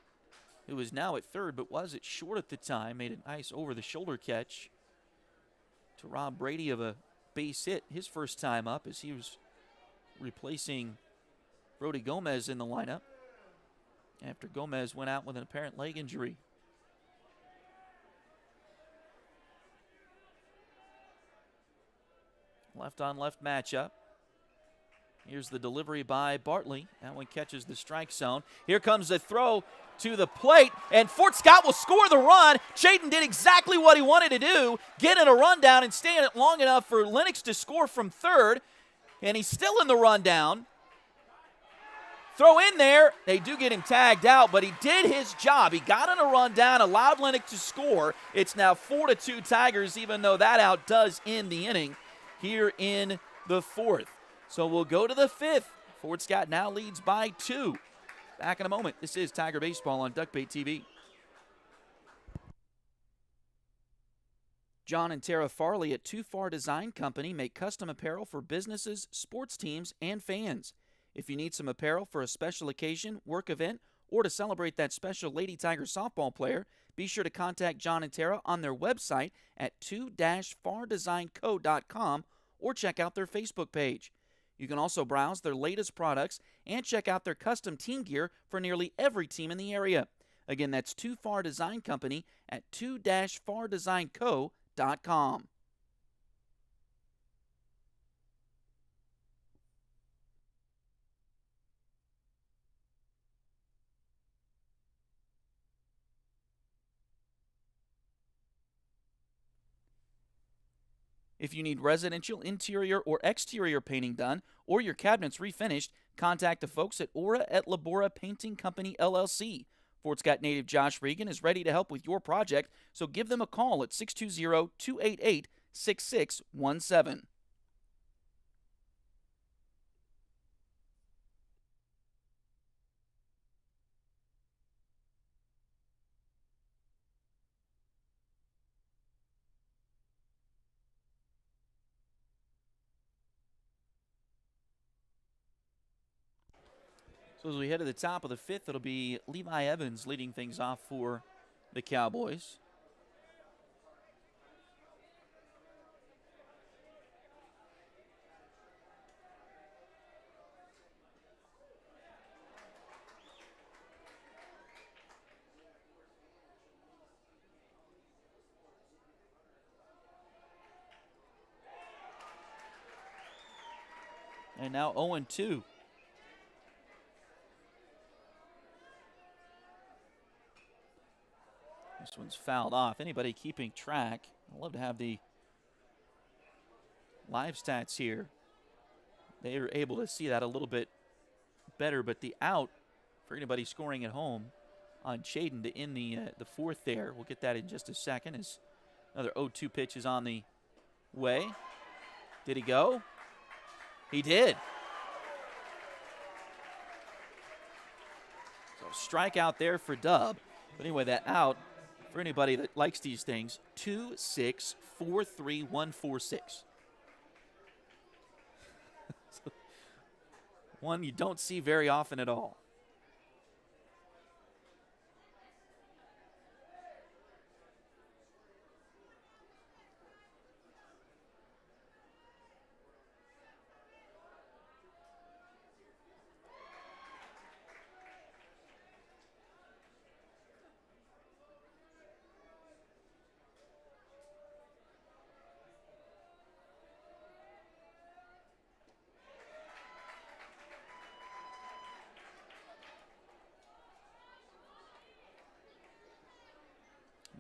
A: who is now at third but was at short at the time. Made a nice over-the-shoulder catch to rob Brady of a base hit his first time up as he was replacing Brody Gomez in the lineup after Gomez went out with an apparent leg injury. Left-on-left matchup. Here's the delivery by Bartley. That one catches the strike zone. Here comes the throw to the plate, and Fort Scott will score the run. Chayton did exactly what he wanted to do, getting a rundown and staying it long enough for Lennox to score from third, and he's still in the rundown. Throw in there. They do get him tagged out, but he did his job. He got in a rundown, allowed Lennox to score. It's now 4-2 Tigers, even though that out does end the inning here in the 4th. So we'll go to the 5th. Fort Scott now leads by 2. Back in a moment. This is Tiger Baseball on Duckbait TV. John and Tara Farley at Too Far Design Company make custom apparel for businesses, sports teams, and fans. If you need some apparel for a special occasion, work event, or to celebrate that special Lady Tiger softball player, be sure to contact John and Tara on their website at 2-fardesignco.com or check out their Facebook page. You can also browse their latest products and check out their custom team gear for nearly every team in the area. Again, that's Too Far Design Company at 2-fardesignco.com. If you need residential interior or exterior painting done or your cabinets refinished, contact the folks at Aura et Labora Painting Company, LLC. Fort Scott native Josh Regan is ready to help with your project, so give them a call at 620-288-6617. So as we head to the top of the 5th, it'll be Levi Evans leading things off for the Cowboys. And now 0-2. This one's fouled off. Anybody keeping track, I'd love to have the live stats here. They are able to see that a little bit better, but the out for anybody scoring at home on Chayton to end the 4th there. We'll get that in just a second as another 0-2 pitch is on the way. Did he go? He did. So strikeout there for Dub. But anyway, that out, for anybody that likes these things, 2-6-4-3-1-4-6. One you don't see very often at all.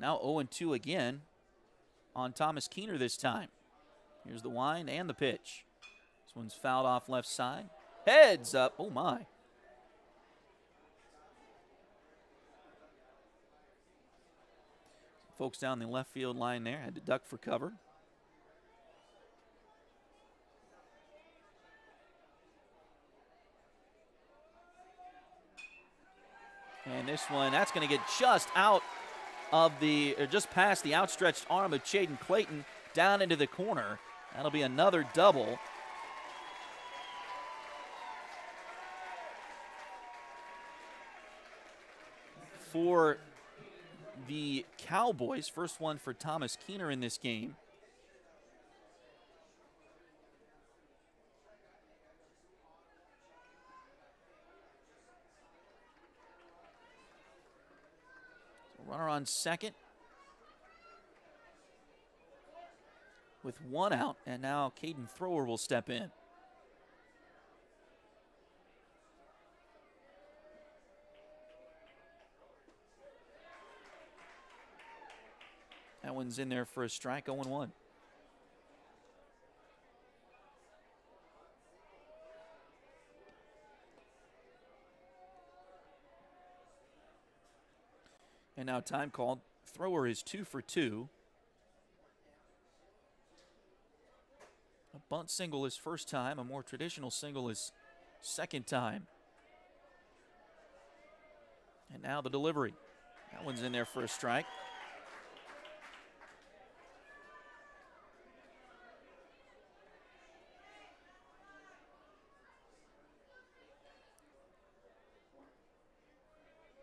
A: Now 0-2 again on Thomas Keener this time. Here's the wind and the pitch. This one's fouled off left side. Heads up. Oh, my. Folks down the left field line there had to duck for cover. And this one, that's going to get just out of or just past the outstretched arm of Chaden Clayton down into the corner. That'll be another double. For the Cowboys, first one for Thomas Keener in this game. So runner on second with one out, and now Caden Thrower will step in. That one's in there for a strike, 0-1. And now time called. Thrower is 2 for 2. A bunt single his first time, a more traditional single his second time. And now the delivery. That one's in there for a strike.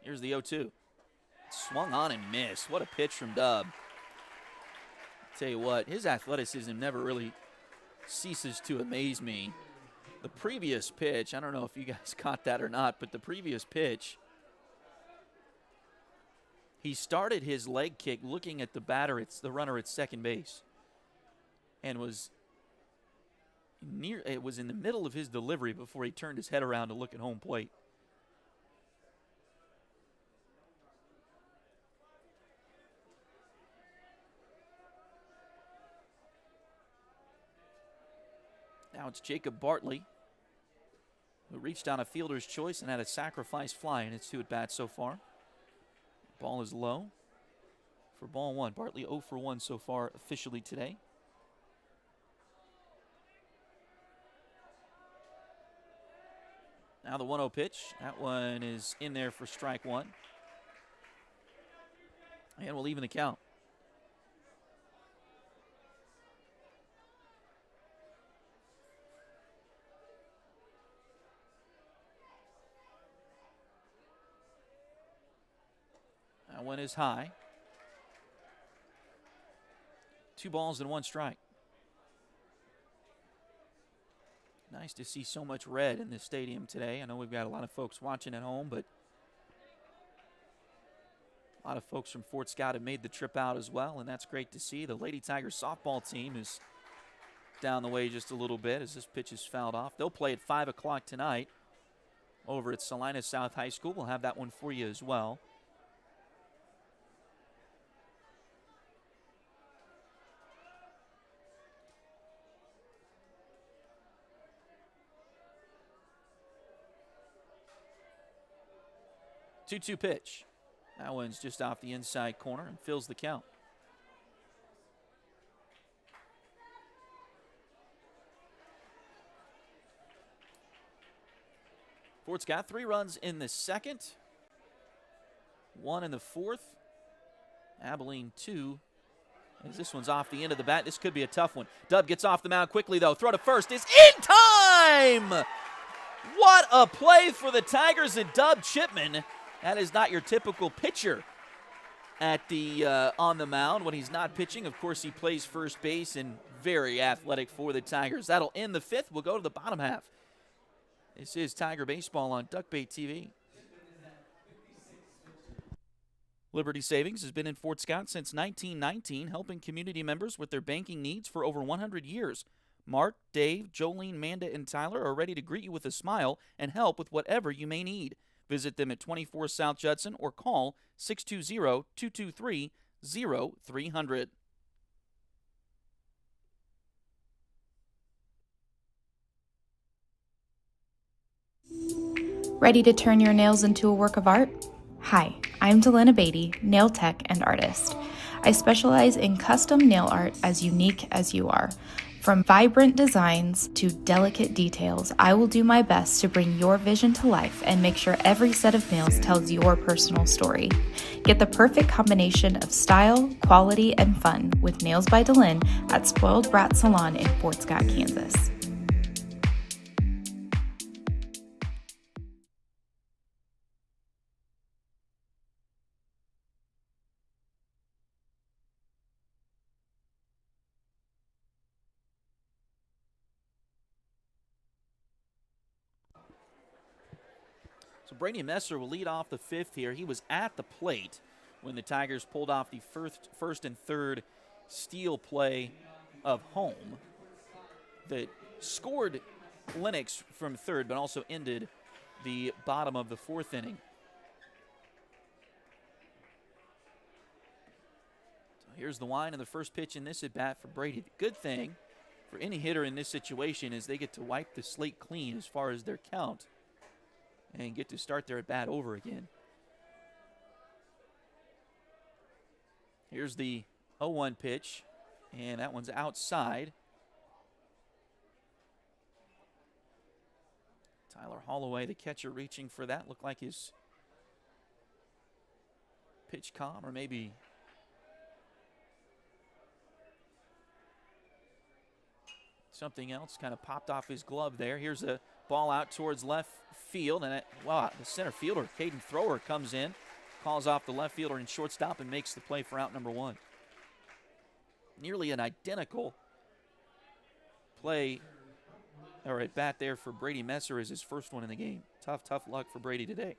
A: Here's the 0-2. Swung on and missed. What a pitch from Dub. Tell you what, his athleticism never really ceases to amaze me. The previous pitch, I don't know if you guys caught that or not, but the previous pitch, he started his leg kick looking at the batter, the runner at second base, and it was in the middle of his delivery before he turned his head around to look at home plate. Now it's Jacob Bartley, who reached on a fielder's choice and had a sacrifice fly in its 2 at-bats so far. Ball is low for ball 1. Bartley 0 for 1 so far officially today. Now the 1-0 pitch. That one is in there for strike 1. And we'll even the count. That one is high. 2 balls and 1 strike. Nice to see so much red in this stadium today. I know we've got a lot of folks watching at home, but a lot of folks from Fort Scott have made the trip out as well, and that's great to see. The Lady Tigers softball team is down the way just a little bit as this pitch is fouled off. They'll play at 5 o'clock tonight over at Salina South High School. We'll have that one for you as well. Two-two pitch. That one's just off the inside corner and fills the count. Fort's got 3 runs in the second, 1 in the fourth. Abilene 2. As this one's off the end of the bat, this could be a tough one. Dub gets off the mound quickly, though. Throw to first is in time! What a play for the Tigers and Dub Chipman. That is not your typical pitcher at the on the mound when he's not pitching. Of course, he plays first base and very athletic for the Tigers. That'll end the 5th. We'll go to the bottom half. This is Tiger Baseball on Duckbait TV. Liberty Savings has been in Fort Scott since 1919, helping community members with their banking needs for over 100 years. Mark, Dave, Jolene, Manda, and Tyler are ready to greet you with a smile and help with whatever you may need. Visit them at 24 South Judson or call 620-223-0999. 300.
B: Ready to turn your nails into a work of art? Hi, I'm Delana Beatty, nail tech and artist. I specialize in custom nail art as unique as you are. From vibrant designs to delicate details, I will do my best to bring your vision to life and make sure every set of nails tells your personal story. Get the perfect combination of style, quality, and fun with Nails by Delin at Spoiled Brat Salon in Fort Scott, Kansas.
A: So Brady Messer will lead off the fifth here. He was at the plate when the Tigers pulled off the first and third steal play of home that scored Lennox from third, but also ended the bottom of the fourth inning. So here's the wind and the first pitch in this at bat for Brady. The good thing for any hitter in this situation is they get to wipe the slate clean as far as their count and get to start their at bat over again. Here's the 0-1 pitch, and that one's outside. Tyler Holloway, the catcher, reaching for that. Looked like his pitch calm, or maybe something else kind of popped off his glove there. Here's a ball out towards left field, and the center fielder, Caden Thrower, comes in, calls off the left fielder and shortstop, and makes the play for out number one. Nearly an identical play or at bat there for Brady Messer as his first one in the game. Tough luck for Brady today.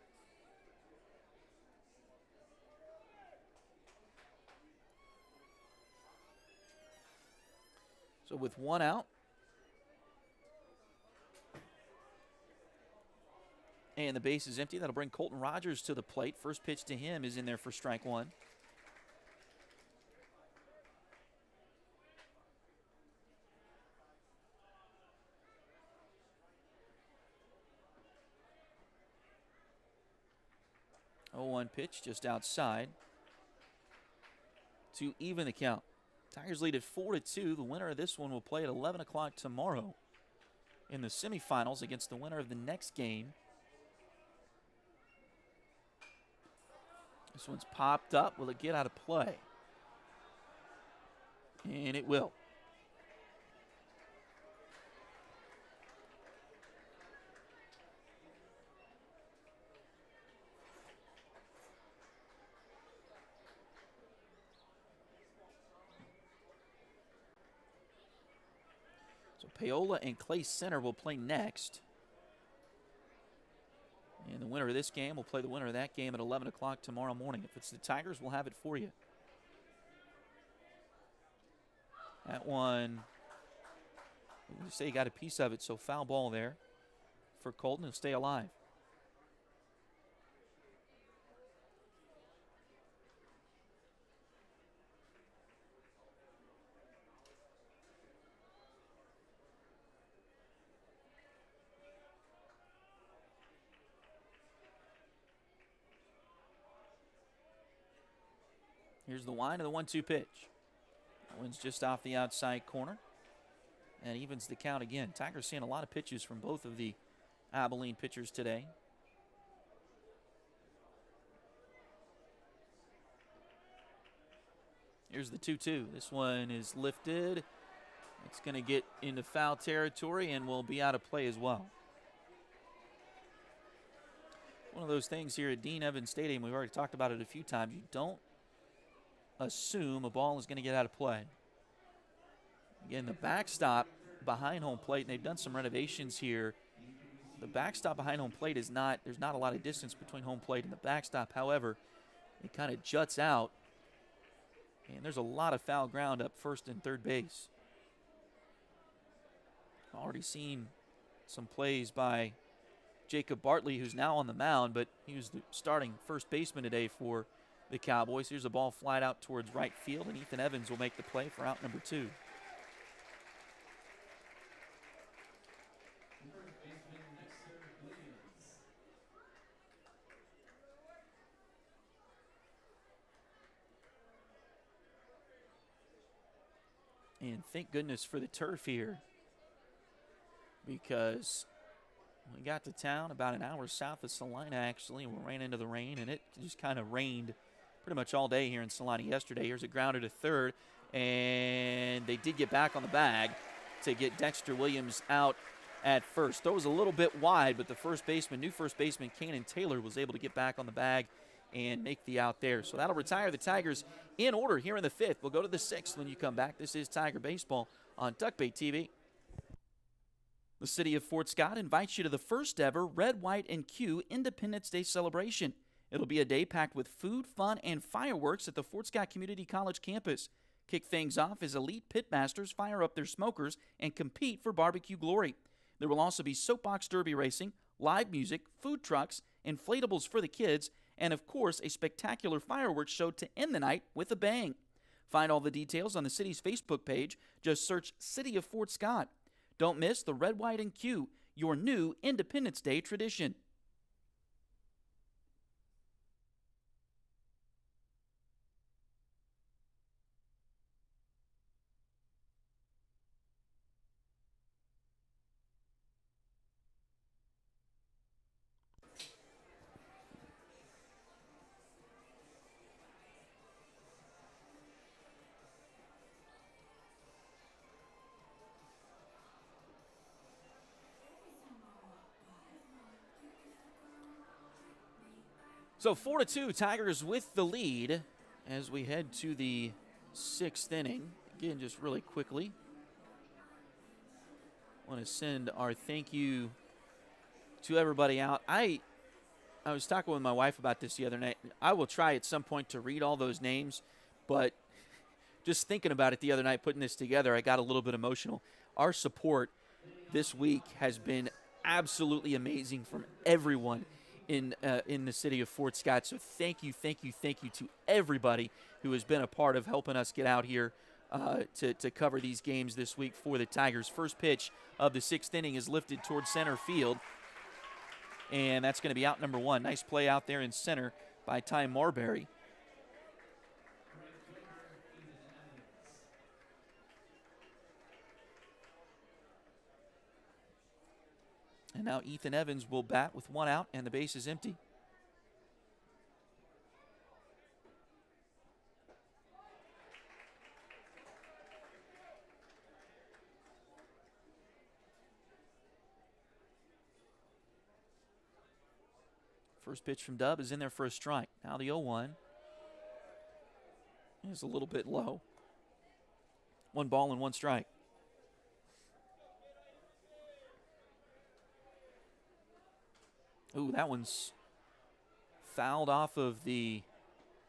A: So with one out, and the base is empty, that'll bring Colton Rogers to the plate. First pitch to him is in there for strike one. Oh, 1 pitch just outside to even the count. Tigers lead at 4-2. The winner of this one will play at 11 o'clock tomorrow in the semifinals against the winner of the next game. This one's popped up. Will it get out of play? And it will. So Paola and Clay Center will play next. And the winner of this game will play the winner of that game at 11 o'clock tomorrow morning. If it's the Tigers, we'll have it for you. That one, you say he got a piece of it, so foul ball there for Colton. He'll stay alive. Here's the wind of the 1-2 pitch. That one's just off the outside corner. And evens the count again. Tigers seeing a lot of pitches from both of the Abilene pitchers today. Here's the 2-2. This one is lifted. It's going to get into foul territory and will be out of play as well. One of those things here at Dean Evans Stadium, we've already talked about it a few times. You don't assume a ball is going to get out of play. Again, the backstop behind home plate, and they've done some renovations here. The backstop behind home plate is not, there's not a lot of distance between home plate and the backstop. However, it kind of juts out, and there's a lot of foul ground up first and third base. Already seen some plays by Jacob Bartley, who's now on the mound, but he was the starting first baseman today for the Cowboys. Here's a ball flied out towards right field, and Ethan Evans will make the play for out number 2. And thank goodness for the turf here, because we got to town about an hour south of Salina, actually, and we ran into the rain, and it just kind of rained pretty much all day here in Salina yesterday. Here's a grounder to third, and they did get back on the bag to get Dexter Williams out at first. Throw was a little bit wide, but the new first baseman, Kanan Taylor, was able to get back on the bag and make the out there. So that'll retire the Tigers in order here in the 5th. We'll go to the 6th when you come back. This is Tiger Baseball on Duckbait TV. The city of Fort Scott invites you to the first ever Red, White, and Q Independence Day celebration. It'll be a day packed with food, fun, and fireworks at the Fort Scott Community College campus. Kick things off as elite pitmasters fire up their smokers and compete for barbecue glory. There will also be soapbox derby racing, live music, food trucks, inflatables for the kids, and of course a spectacular fireworks show to end the night with a bang. Find all the details on the city's Facebook page. Just search City of Fort Scott. Don't miss the Red, White, and Q, your new Independence Day tradition. So 4-2, Tigers with the lead as we head to the 6th inning. Again, just really quickly, want to send our thank you to everybody out. I was talking with my wife about this the other night. I will try at some point to read all those names, but just thinking about it the other night, putting this together, I got a little bit emotional. Our support this week has been absolutely amazing from everyone in the city of Fort Scott. So thank you to everybody who has been a part of helping us get out here to cover these games this week for the Tigers. First pitch of the 6th inning is lifted towards center field, and that's going to be out number 1. Nice play out there in center by Ty Marbury. And now Ethan Evans will bat with 1 out and the base is empty. First pitch from Dub is in there for a strike. Now the 0-1 is a little bit low. 1 ball and 1 strike. Ooh, that one's fouled off of the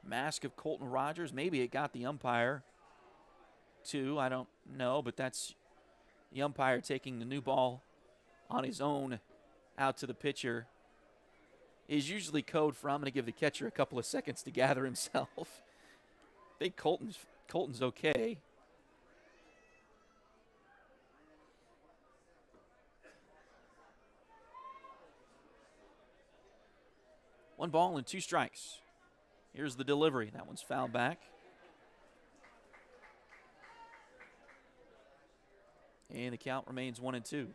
A: mask of Colton Rogers. Maybe it got the umpire too. I don't know, but that's the umpire taking the new ball on his own out to the pitcher. Is usually code for I'm going to give the catcher a couple of seconds to gather himself. I think Colton's okay. One ball and 2 strikes. Here's the delivery. That one's fouled back. And the count remains 1-2.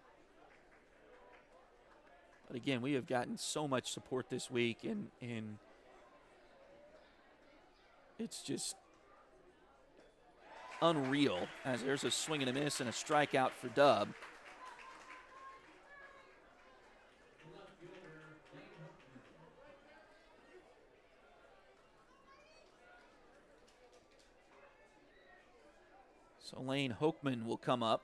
A: But again, we have gotten so much support this week, and it's just unreal. As there's a swing and a miss and a strikeout for Dub. So Lane Hokeman will come up.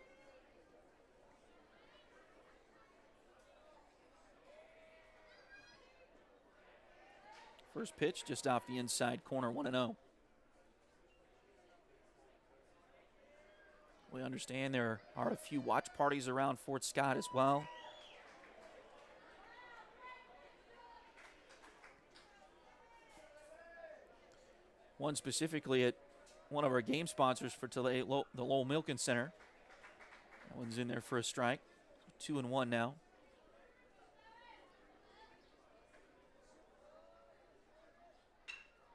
A: First pitch just off the inside corner, 1-0. We understand there are a few watch parties around Fort Scott as well. One specifically at one of our game sponsors for today, the Lowell Milken Center. That one's in there for a strike. 2-1 now.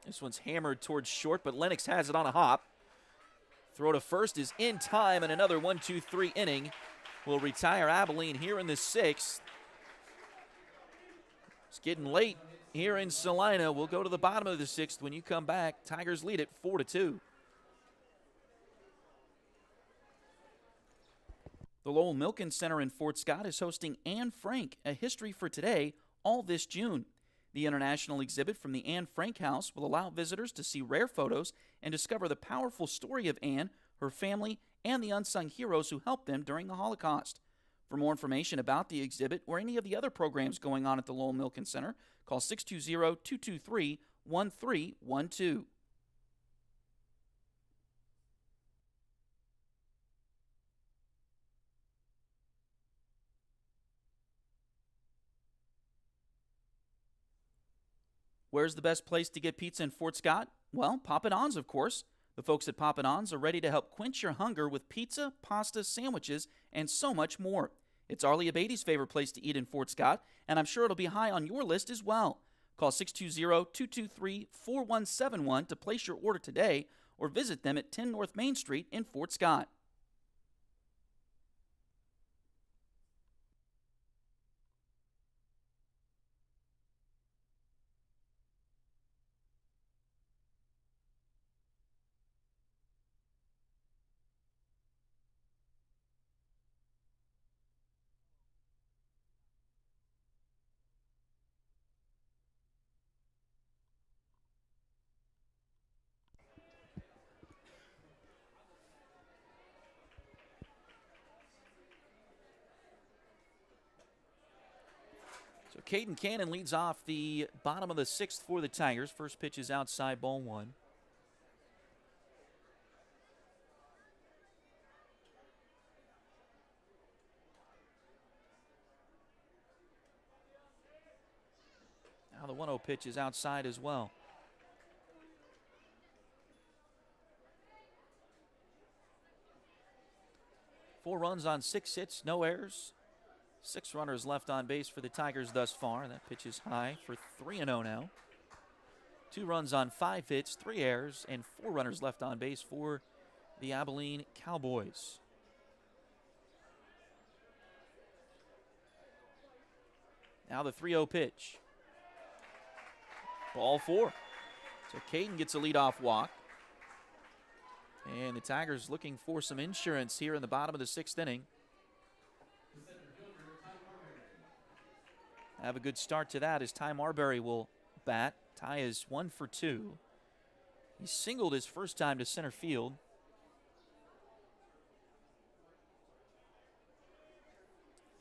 A: This one's hammered towards short, but Lennox has it on a hop. Throw to first is in time, and another 1-2-3 inning will retire Abilene here in the 6th. It's getting late here in Salina. We'll go to the bottom of the 6th when you come back. Tigers lead it 4-2. The Lowell Milken Center in Fort Scott is hosting Anne Frank, A History for Today, all this June. The international exhibit from the Anne Frank House will allow visitors to see rare photos and discover the powerful story of Anne, her family, and the unsung heroes who helped them during the Holocaust. For more information about the exhibit or any of the other programs going on at the Lowell Milken Center, call 620-223-1312. Where's the best place to get pizza in Fort Scott? Well, Papa Don's, of course. The folks at Papa Don's are ready to help quench your hunger with pizza, pasta, sandwiches, and so much more. It's Arlie Abate's favorite place to eat in Fort Scott, and I'm sure it'll be high on your list as well. Call 620-223-4171 to place your order today, or visit them at 10 North Main Street in Fort Scott. So Caden Cannon leads off the bottom of the 6th for the Tigers. First pitch is outside, ball 1. Now the 1-0 pitch is outside as well. Four runs on 6 hits, no errors. 6 runners left on base for the Tigers thus far. That pitch is high for 3-0 now. 2 runs on 5 hits, 3 errors, and 4 runners left on base for the Abilene Cowboys. Now the 3-0 pitch. Ball 4. So Caden gets a leadoff walk. And the Tigers looking for some insurance here in the bottom of the 6th inning. Have a good start to that as Ty Marbury will bat. Ty is 1 for 2. He singled his first time to center field.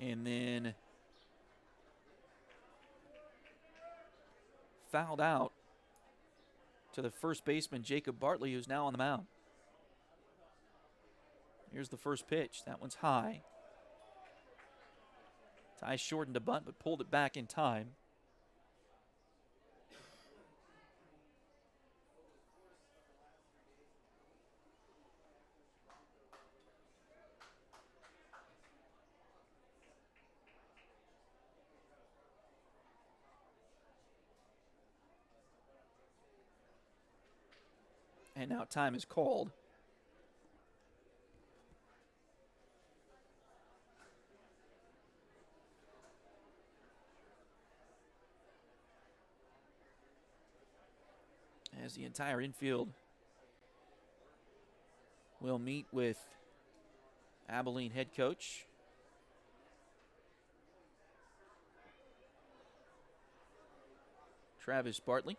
A: And then fouled out to the first baseman, Jacob Bartley, who's now on the mound. Here's the first pitch. That one's high. Ty shortened a bunt, but pulled it back in time. And now time is called. As the entire infield will meet with Abilene head coach Travis Bartley.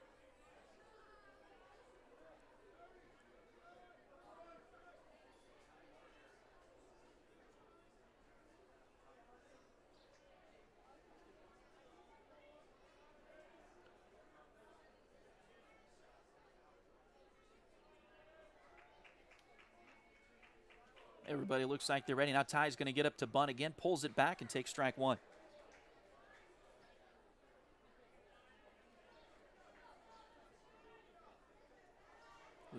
A: Everybody looks like they're ready. Now Ty's going to get up to bunt again, pulls it back, and takes strike 1.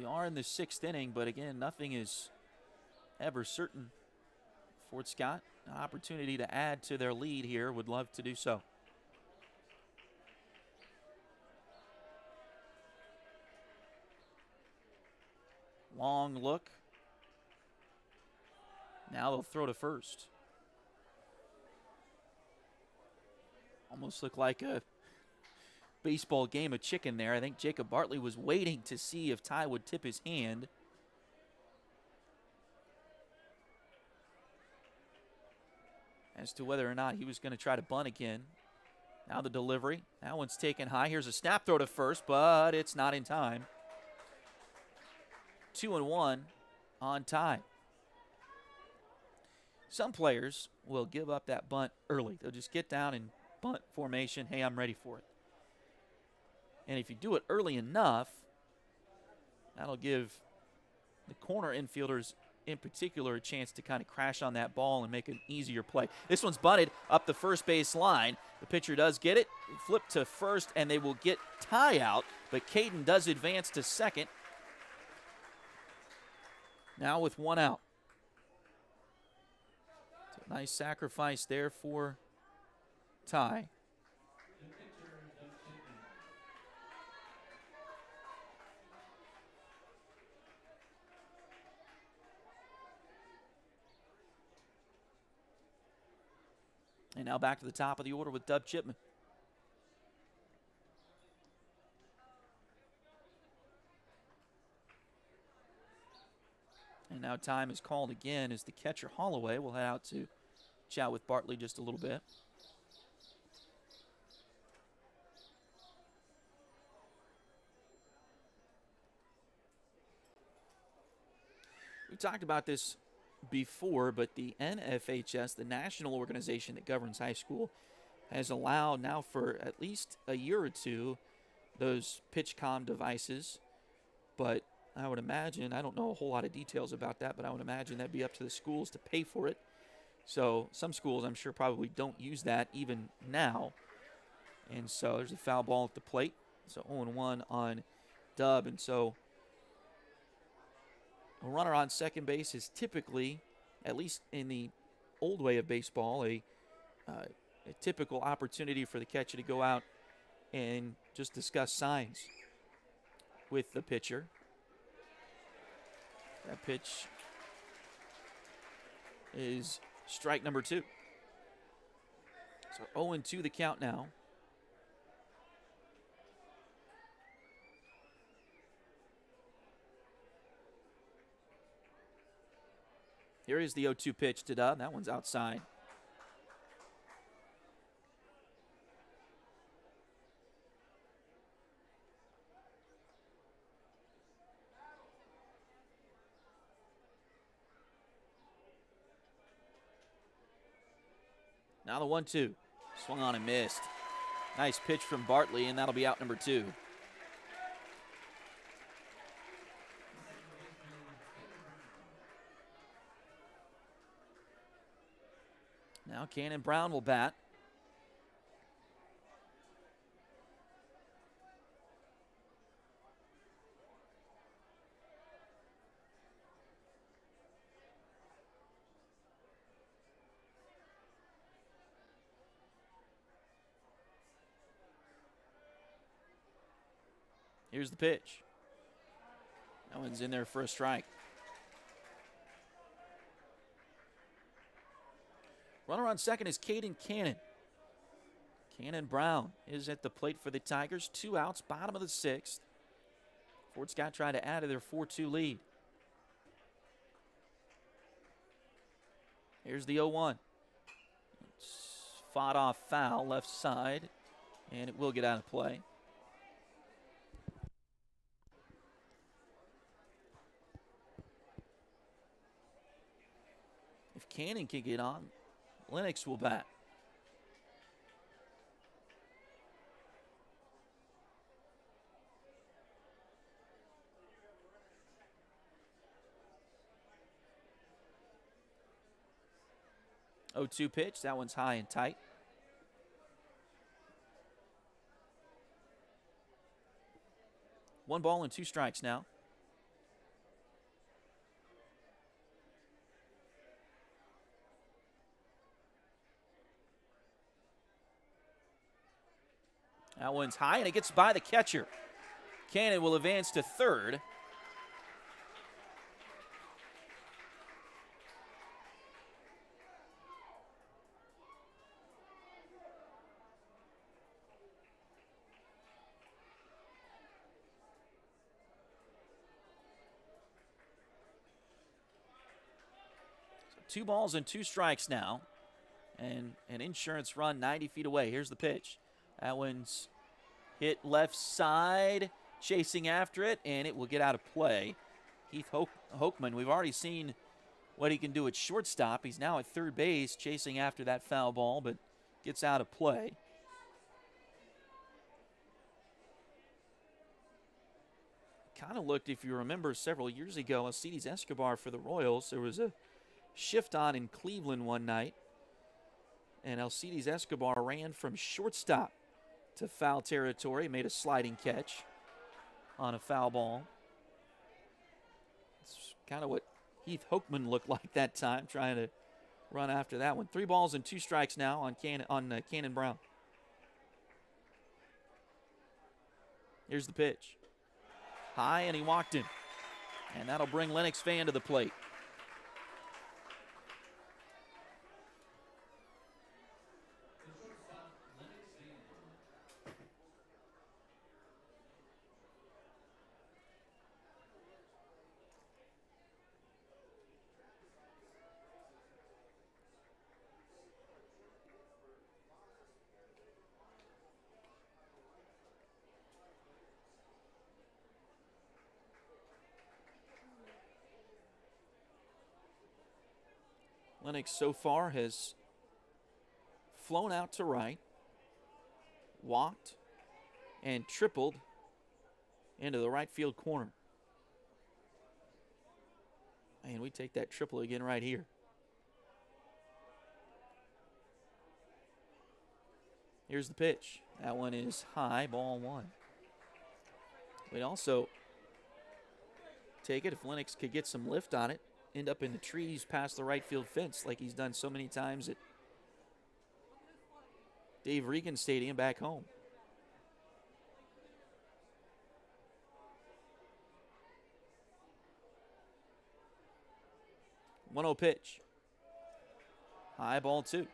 A: We are in the 6th inning, but again, nothing is ever certain. Fort Scott, an opportunity to add to their lead here, would love to do so. Long look. Now they'll throw to first. Almost looked like a baseball game of chicken there. I think Jacob Bartley was waiting to see if Ty would tip his hand. As to whether or not he was going to try to bunt again. Now the delivery. That one's taken high. Here's a snap throw to first, but it's not in time. 2-1 on Ty. Some players will give up that bunt early. They'll just get down and bunt formation. Hey, I'm ready for it. And if you do it early enough, that'll give the corner infielders in particular a chance to kind of crash on that ball and make an easier play. This one's bunted up the first base line. The pitcher does get it, flip to first, and they will get Ty out, but Caden does advance to second. Now with one out. So nice sacrifice there for Ty. And now back to the top of the order with Dub Chipman. And now time is called again as the catcher Holloway will head out to chat with Bartley just a little bit. We talked about this before, but the NFHS, the national organization that governs high school, has allowed now for at least a year or two those pitch comm devices. But I would imagine, I don't know a whole lot of details about that, but I would imagine that'd be up to the schools to pay for it. So some schools, I'm sure, probably don't use that even now. And so there's a foul ball at the plate. So 0-1 on Dub. And so a runner on second base is typically, at least in the old way of baseball, a typical opportunity for the catcher to go out and just discuss signs with the pitcher. That pitch is strike number 2. So 0-2 the count now. Here is the 0-2 pitch to Dub. That one's outside. Now the 1-2. Swung on and missed. Nice pitch from Bartley, and that'll be out number 2. Now Cannon Brown will bat. Here's the pitch. That one's in there for a strike. Runner on second is Caden Cannon. Cannon Brown is at the plate for the Tigers. 2 outs, bottom of the 6th. Fort Scott trying to add to their 4-2 lead. Here's the 0-1. It's fought off foul left side, and it will get out of play. If Cannon can get on, Lennox will bat. Oh, 2 pitch. That one's high and tight. One ball and 2 strikes now. That one's high, and it gets by the catcher. Cannon will advance to third. So 2 balls and 2 strikes now. And an insurance run 90 feet away. Here's the pitch. That one's hit left side, chasing after it, and it will get out of play. Heath Hochman, we've already seen what he can do at shortstop. He's now at third base, chasing after that foul ball, but gets out of play. Kind of looked, if you remember, several years ago, Alcides Escobar for the Royals. There was a shift on in Cleveland one night, and Alcides Escobar ran from shortstop to foul territory, made a sliding catch on a foul ball. It's kind of what Heath Hochman looked like that time, trying to run after that one. 3 balls and 2 strikes now on Cannon Brown. Here's the pitch. High, and he walked him. And that'll bring Lennox Fan to the plate. Lennox so far has flown out to right, walked, and tripled into the right field corner. And we take that triple again right here. Here's the pitch. That one is high, ball 1. We'd also take it if Lennox could get some lift on it, end up in the trees past the right field fence like he's done so many times at Dave Regan Stadium back home. One-0 pitch. High, ball 2.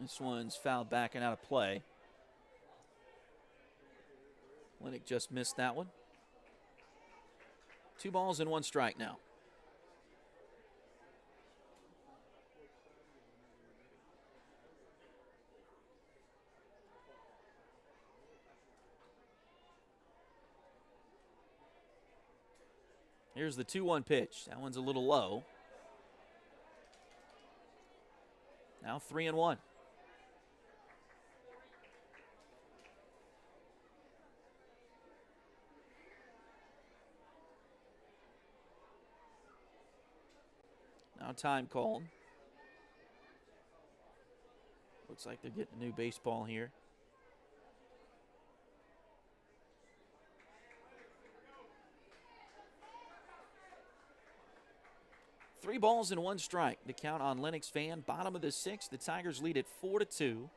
A: This one's fouled back and out of play. Lennox just missed that one. 2 balls and 1 strike now. Here's the 2-1 pitch. That one's a little low. Now 3-1. Now time called. Looks like they're getting a new baseball here. Three balls and 1 strike. The count on Lennox Fan. Bottom of the 6th. The Tigers lead at 4-2.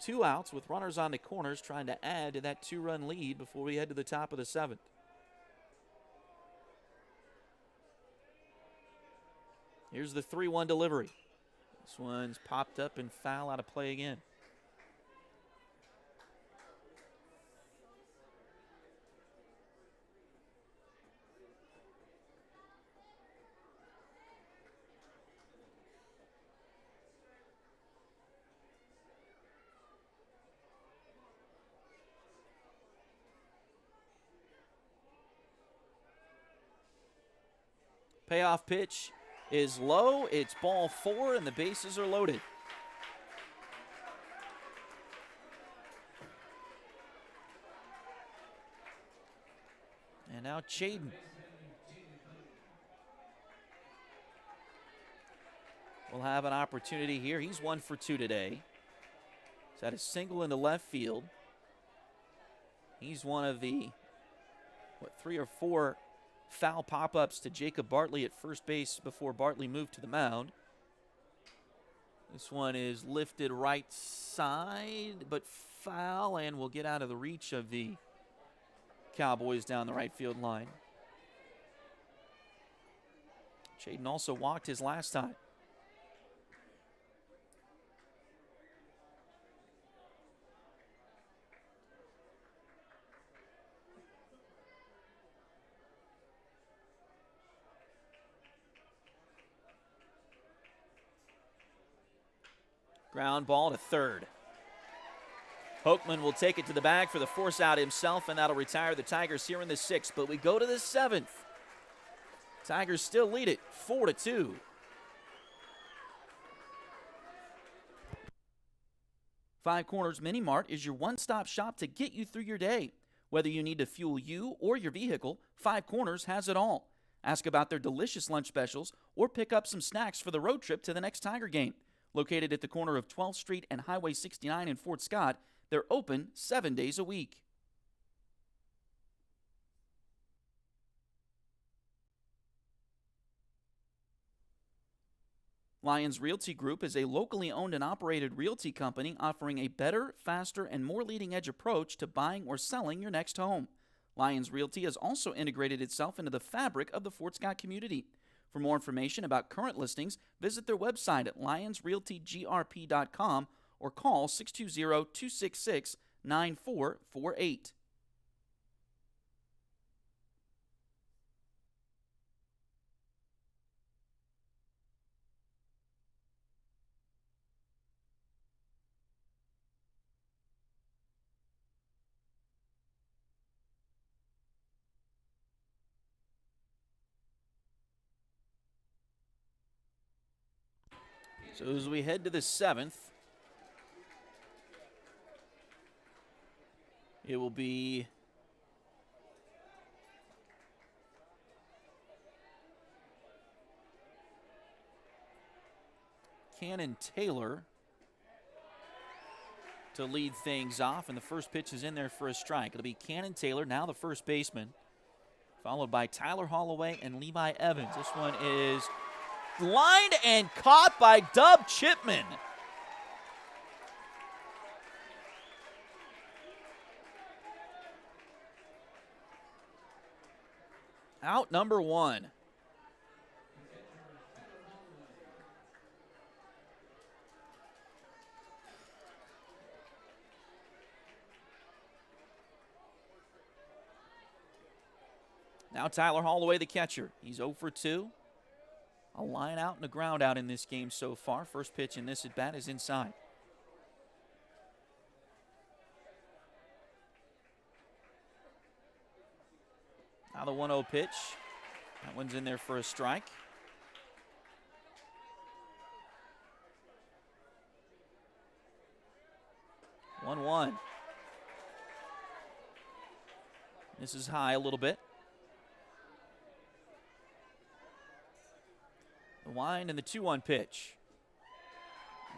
A: 2 outs with runners on the corners, trying to add to that 2-run lead before we head to the top of the 7th. Here's the 3-1 delivery. This one's popped up and foul out of play again. Payoff pitch is low. It's ball 4, and the bases are loaded. And now Chaden. will have an opportunity here. He's 1 for 2 today. He's had a single into left field. He's one of the, 3 or 4 foul pop-ups to Jacob Bartley at first base before Bartley moved to the mound. This one is lifted right side, but foul, and will get out of the reach of the Cowboys down the right field line. Chaden also walked his last time. Ground ball to third. Hoekman will take it to the bag for the force out himself, and that'll retire the Tigers here in the 6th. But we go to the 7th. Tigers still lead it 4-2. Five Corners Mini Mart is your one-stop shop to get you through your day. Whether you need to fuel you or your vehicle, Five Corners has it all. Ask about their delicious lunch specials or pick up some snacks for the road trip to the next Tiger game. Located at the corner of 12th Street and Highway 69 in Fort Scott, they're open 7 days a week. Lions Realty Group is a locally owned and operated realty company offering a better, faster, and more leading-edge approach to buying or selling your next home. Lions Realty has also integrated itself into the fabric of the Fort Scott community. For more information about current listings, visit their website at lionsrealtygrp.com or call 620-266-9448. So as we head to the 7th, it will be Cannon Taylor to lead things off, and the first pitch is in there for a strike. It'll be Cannon Taylor, now the first baseman, followed by Tyler Holloway and Levi Evans. This one is lined and caught by Dub Chipman. Out number 1. Now Tyler Holloway, the catcher. He's 0 for 2. A line out and a ground out in this game so far. First pitch in this at bat is inside. Now the 1-0 pitch. That one's in there for a strike. One one. This is high a little bit. The wind and the 2-1 pitch.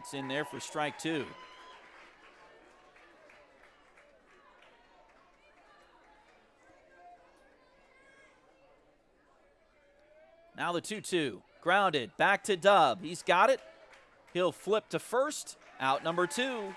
A: It's in there for strike 2. Now the 2-2. Grounded. Back to Dub. He's got it. He'll flip to first. Out number 2.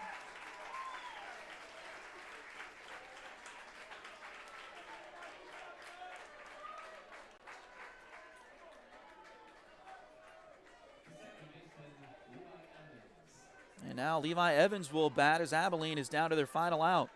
A: And now Levi Evans will bat as Abilene is down to their final out.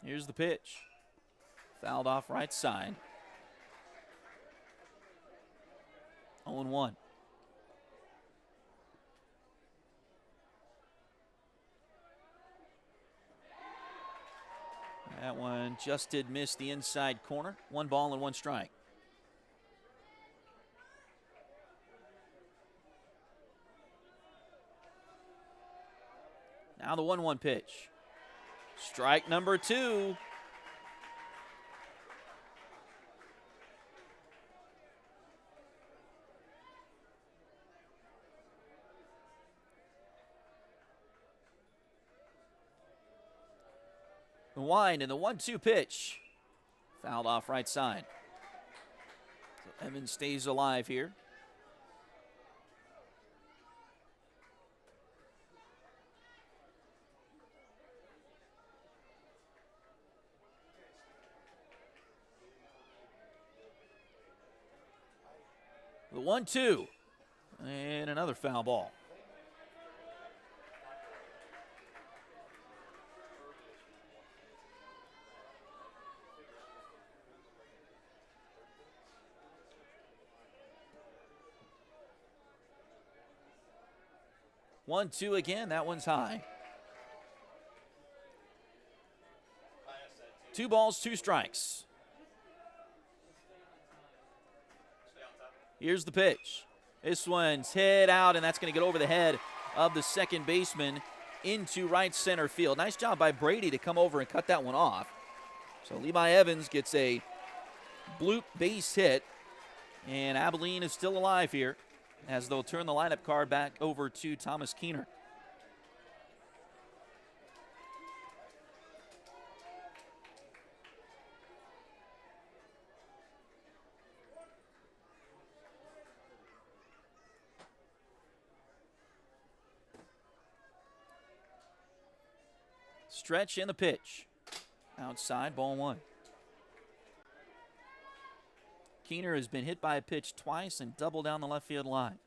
A: Here's the pitch. Fouled off right side. 0-1. That one just did miss the inside corner. 1 ball and 1 strike. Now the 1-1 pitch. Strike number 2. The wind and the 1-2 pitch. Fouled off right side. So Evans stays alive here. The 1-2. And another foul ball. One, two again. That one's high. 2 balls, 2 strikes. Here's the pitch. This one's hit out, and that's going to get over the head of the second baseman into right center field. Nice job by Brady to come over and cut that one off. So Levi Evans gets a bloop base hit, and Abilene is still alive here as they'll turn the lineup card back over to Thomas Keener. Stretch in the pitch. Outside, ball 1. Keener has been hit by a pitch twice and doubled down the left field line.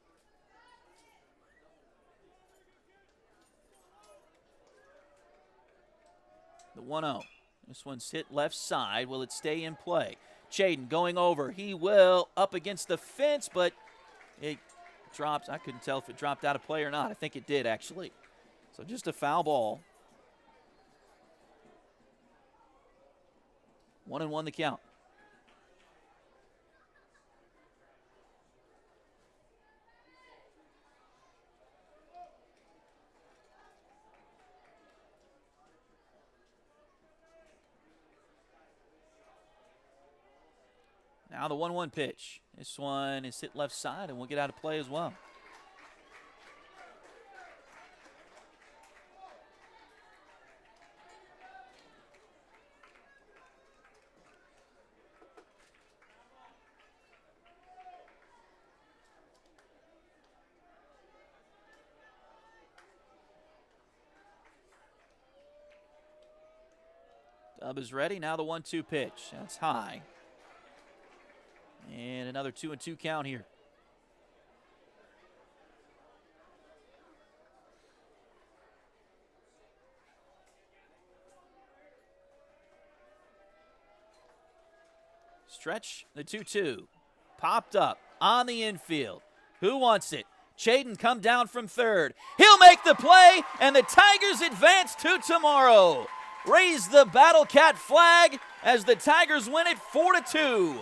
A: The 1-0. This one's hit left side. Will it stay in play? Chaden going over. He will up against the fence, but it drops. I couldn't tell if it dropped out of play or not. I think it did, actually. So just a foul ball. 1-1 the count. Now the 1-1 pitch. This one is hit left side and will get out of play as well. Dub is ready. Now the 1-2 pitch. That's high. And another 2-2 count here. Stretch the 2-2. Popped up on the infield. Who wants it? Chaden come down from third. He'll make the play, and the Tigers advance to tomorrow. Raise the Battle Cat flag as the Tigers win it 4-2.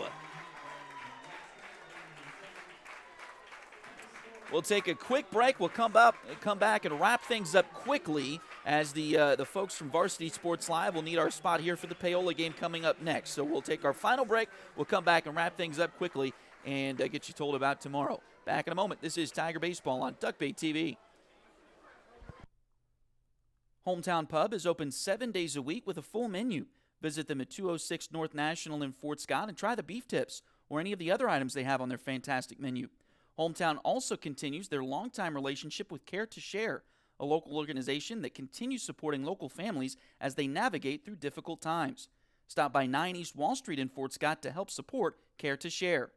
A: We'll take a quick break. We'll come back and wrap things up quickly as the folks from Varsity Sports Live will need our spot here for the Paola game coming up next. So we'll take our final break. We'll come back and wrap things up quickly and get you told about tomorrow. Back in a moment. This is Tiger Baseball on Duck Bay TV. Hometown Pub is open 7 days a week with a full menu. Visit them at 206 North National in Fort Scott and try the beef tips or any of the other items they have on their fantastic menu. Hometown also continues their longtime relationship with Care to Share, a local organization that continues supporting local families as they navigate through difficult times. Stop by 9 East Wall Street in Fort Scott to help support Care to Share.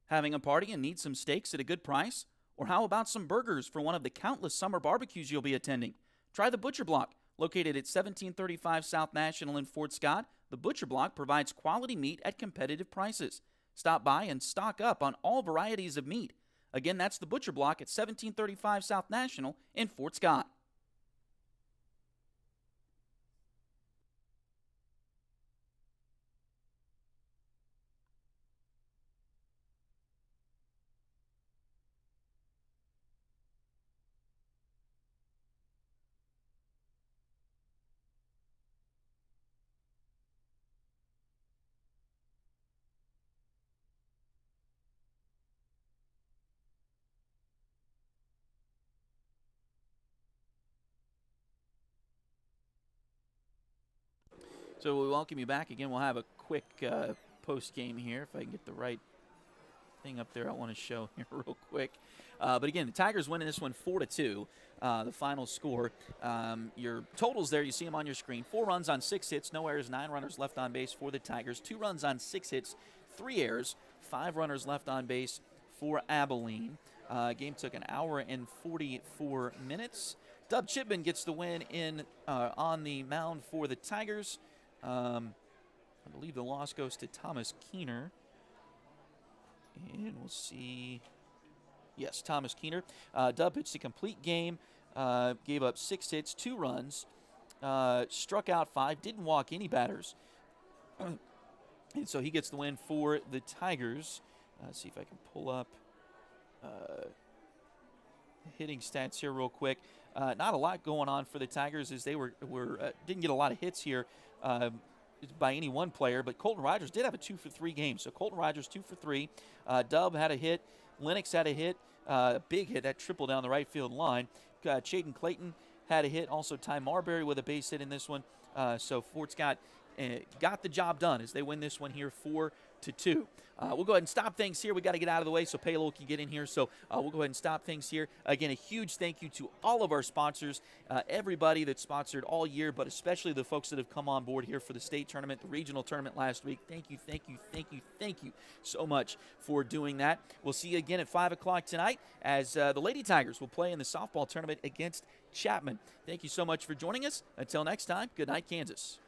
A: Having a party and need some steaks at a good price? Or how about some burgers for one of the countless summer barbecues you'll be attending? Try the Butcher Block. Located at 1735 South National in Fort Scott, the Butcher Block provides quality meat at competitive prices. Stop by and stock up on all varieties of meat. Again, that's the Butcher Block at 1735 South National in Fort Scott. So we welcome you back again. We'll have a quick post game here if I can get the right thing up there I want to show here real quick. But again, the Tigers winning this one 4-2. The final score. Your totals there, you see them on your screen. 4 runs on 6 hits, no errors, 9 runners left on base for the Tigers. 2 runs on 6 hits, 3 errors, 5 runners left on base for Abilene. Game took an hour and 44 minutes. Dub Chipman gets the win on the mound for the Tigers. I believe the loss goes to Thomas Keener. And we'll see. Yes, Thomas Keener. Dub pitched a complete game, gave up 6 hits, 2 runs, struck out 5, didn't walk any batters. And so he gets the win for the Tigers. Let's see if I can pull up hitting stats here real quick. Not a lot going on for the Tigers as they didn't get a lot of hits here by any one player, but Colton Rogers did have a 2-for-3 game. So Colton Rogers 2 for 3. Dub had a hit. Lennox had a hit, a big hit that triple down the right field line. Chaden Clayton had a hit. Also Ty Marbury with a base hit in this one. So Fort Scott got the job done as they win this one here 4-2. We'll go ahead and stop things here. We got to get out of the way so Paylo can get in here. So we'll go ahead and stop things here. Again, a huge thank you to all of our sponsors, everybody that sponsored all year, but especially the folks that have come on board here for the state tournament, the regional tournament last week. Thank you, thank you, thank you, thank you so much for doing that. We'll see you again at 5 o'clock tonight as the Lady Tigers will play in the softball tournament against Chapman. Thank you so much for joining us. Until next time, good night, Kansas.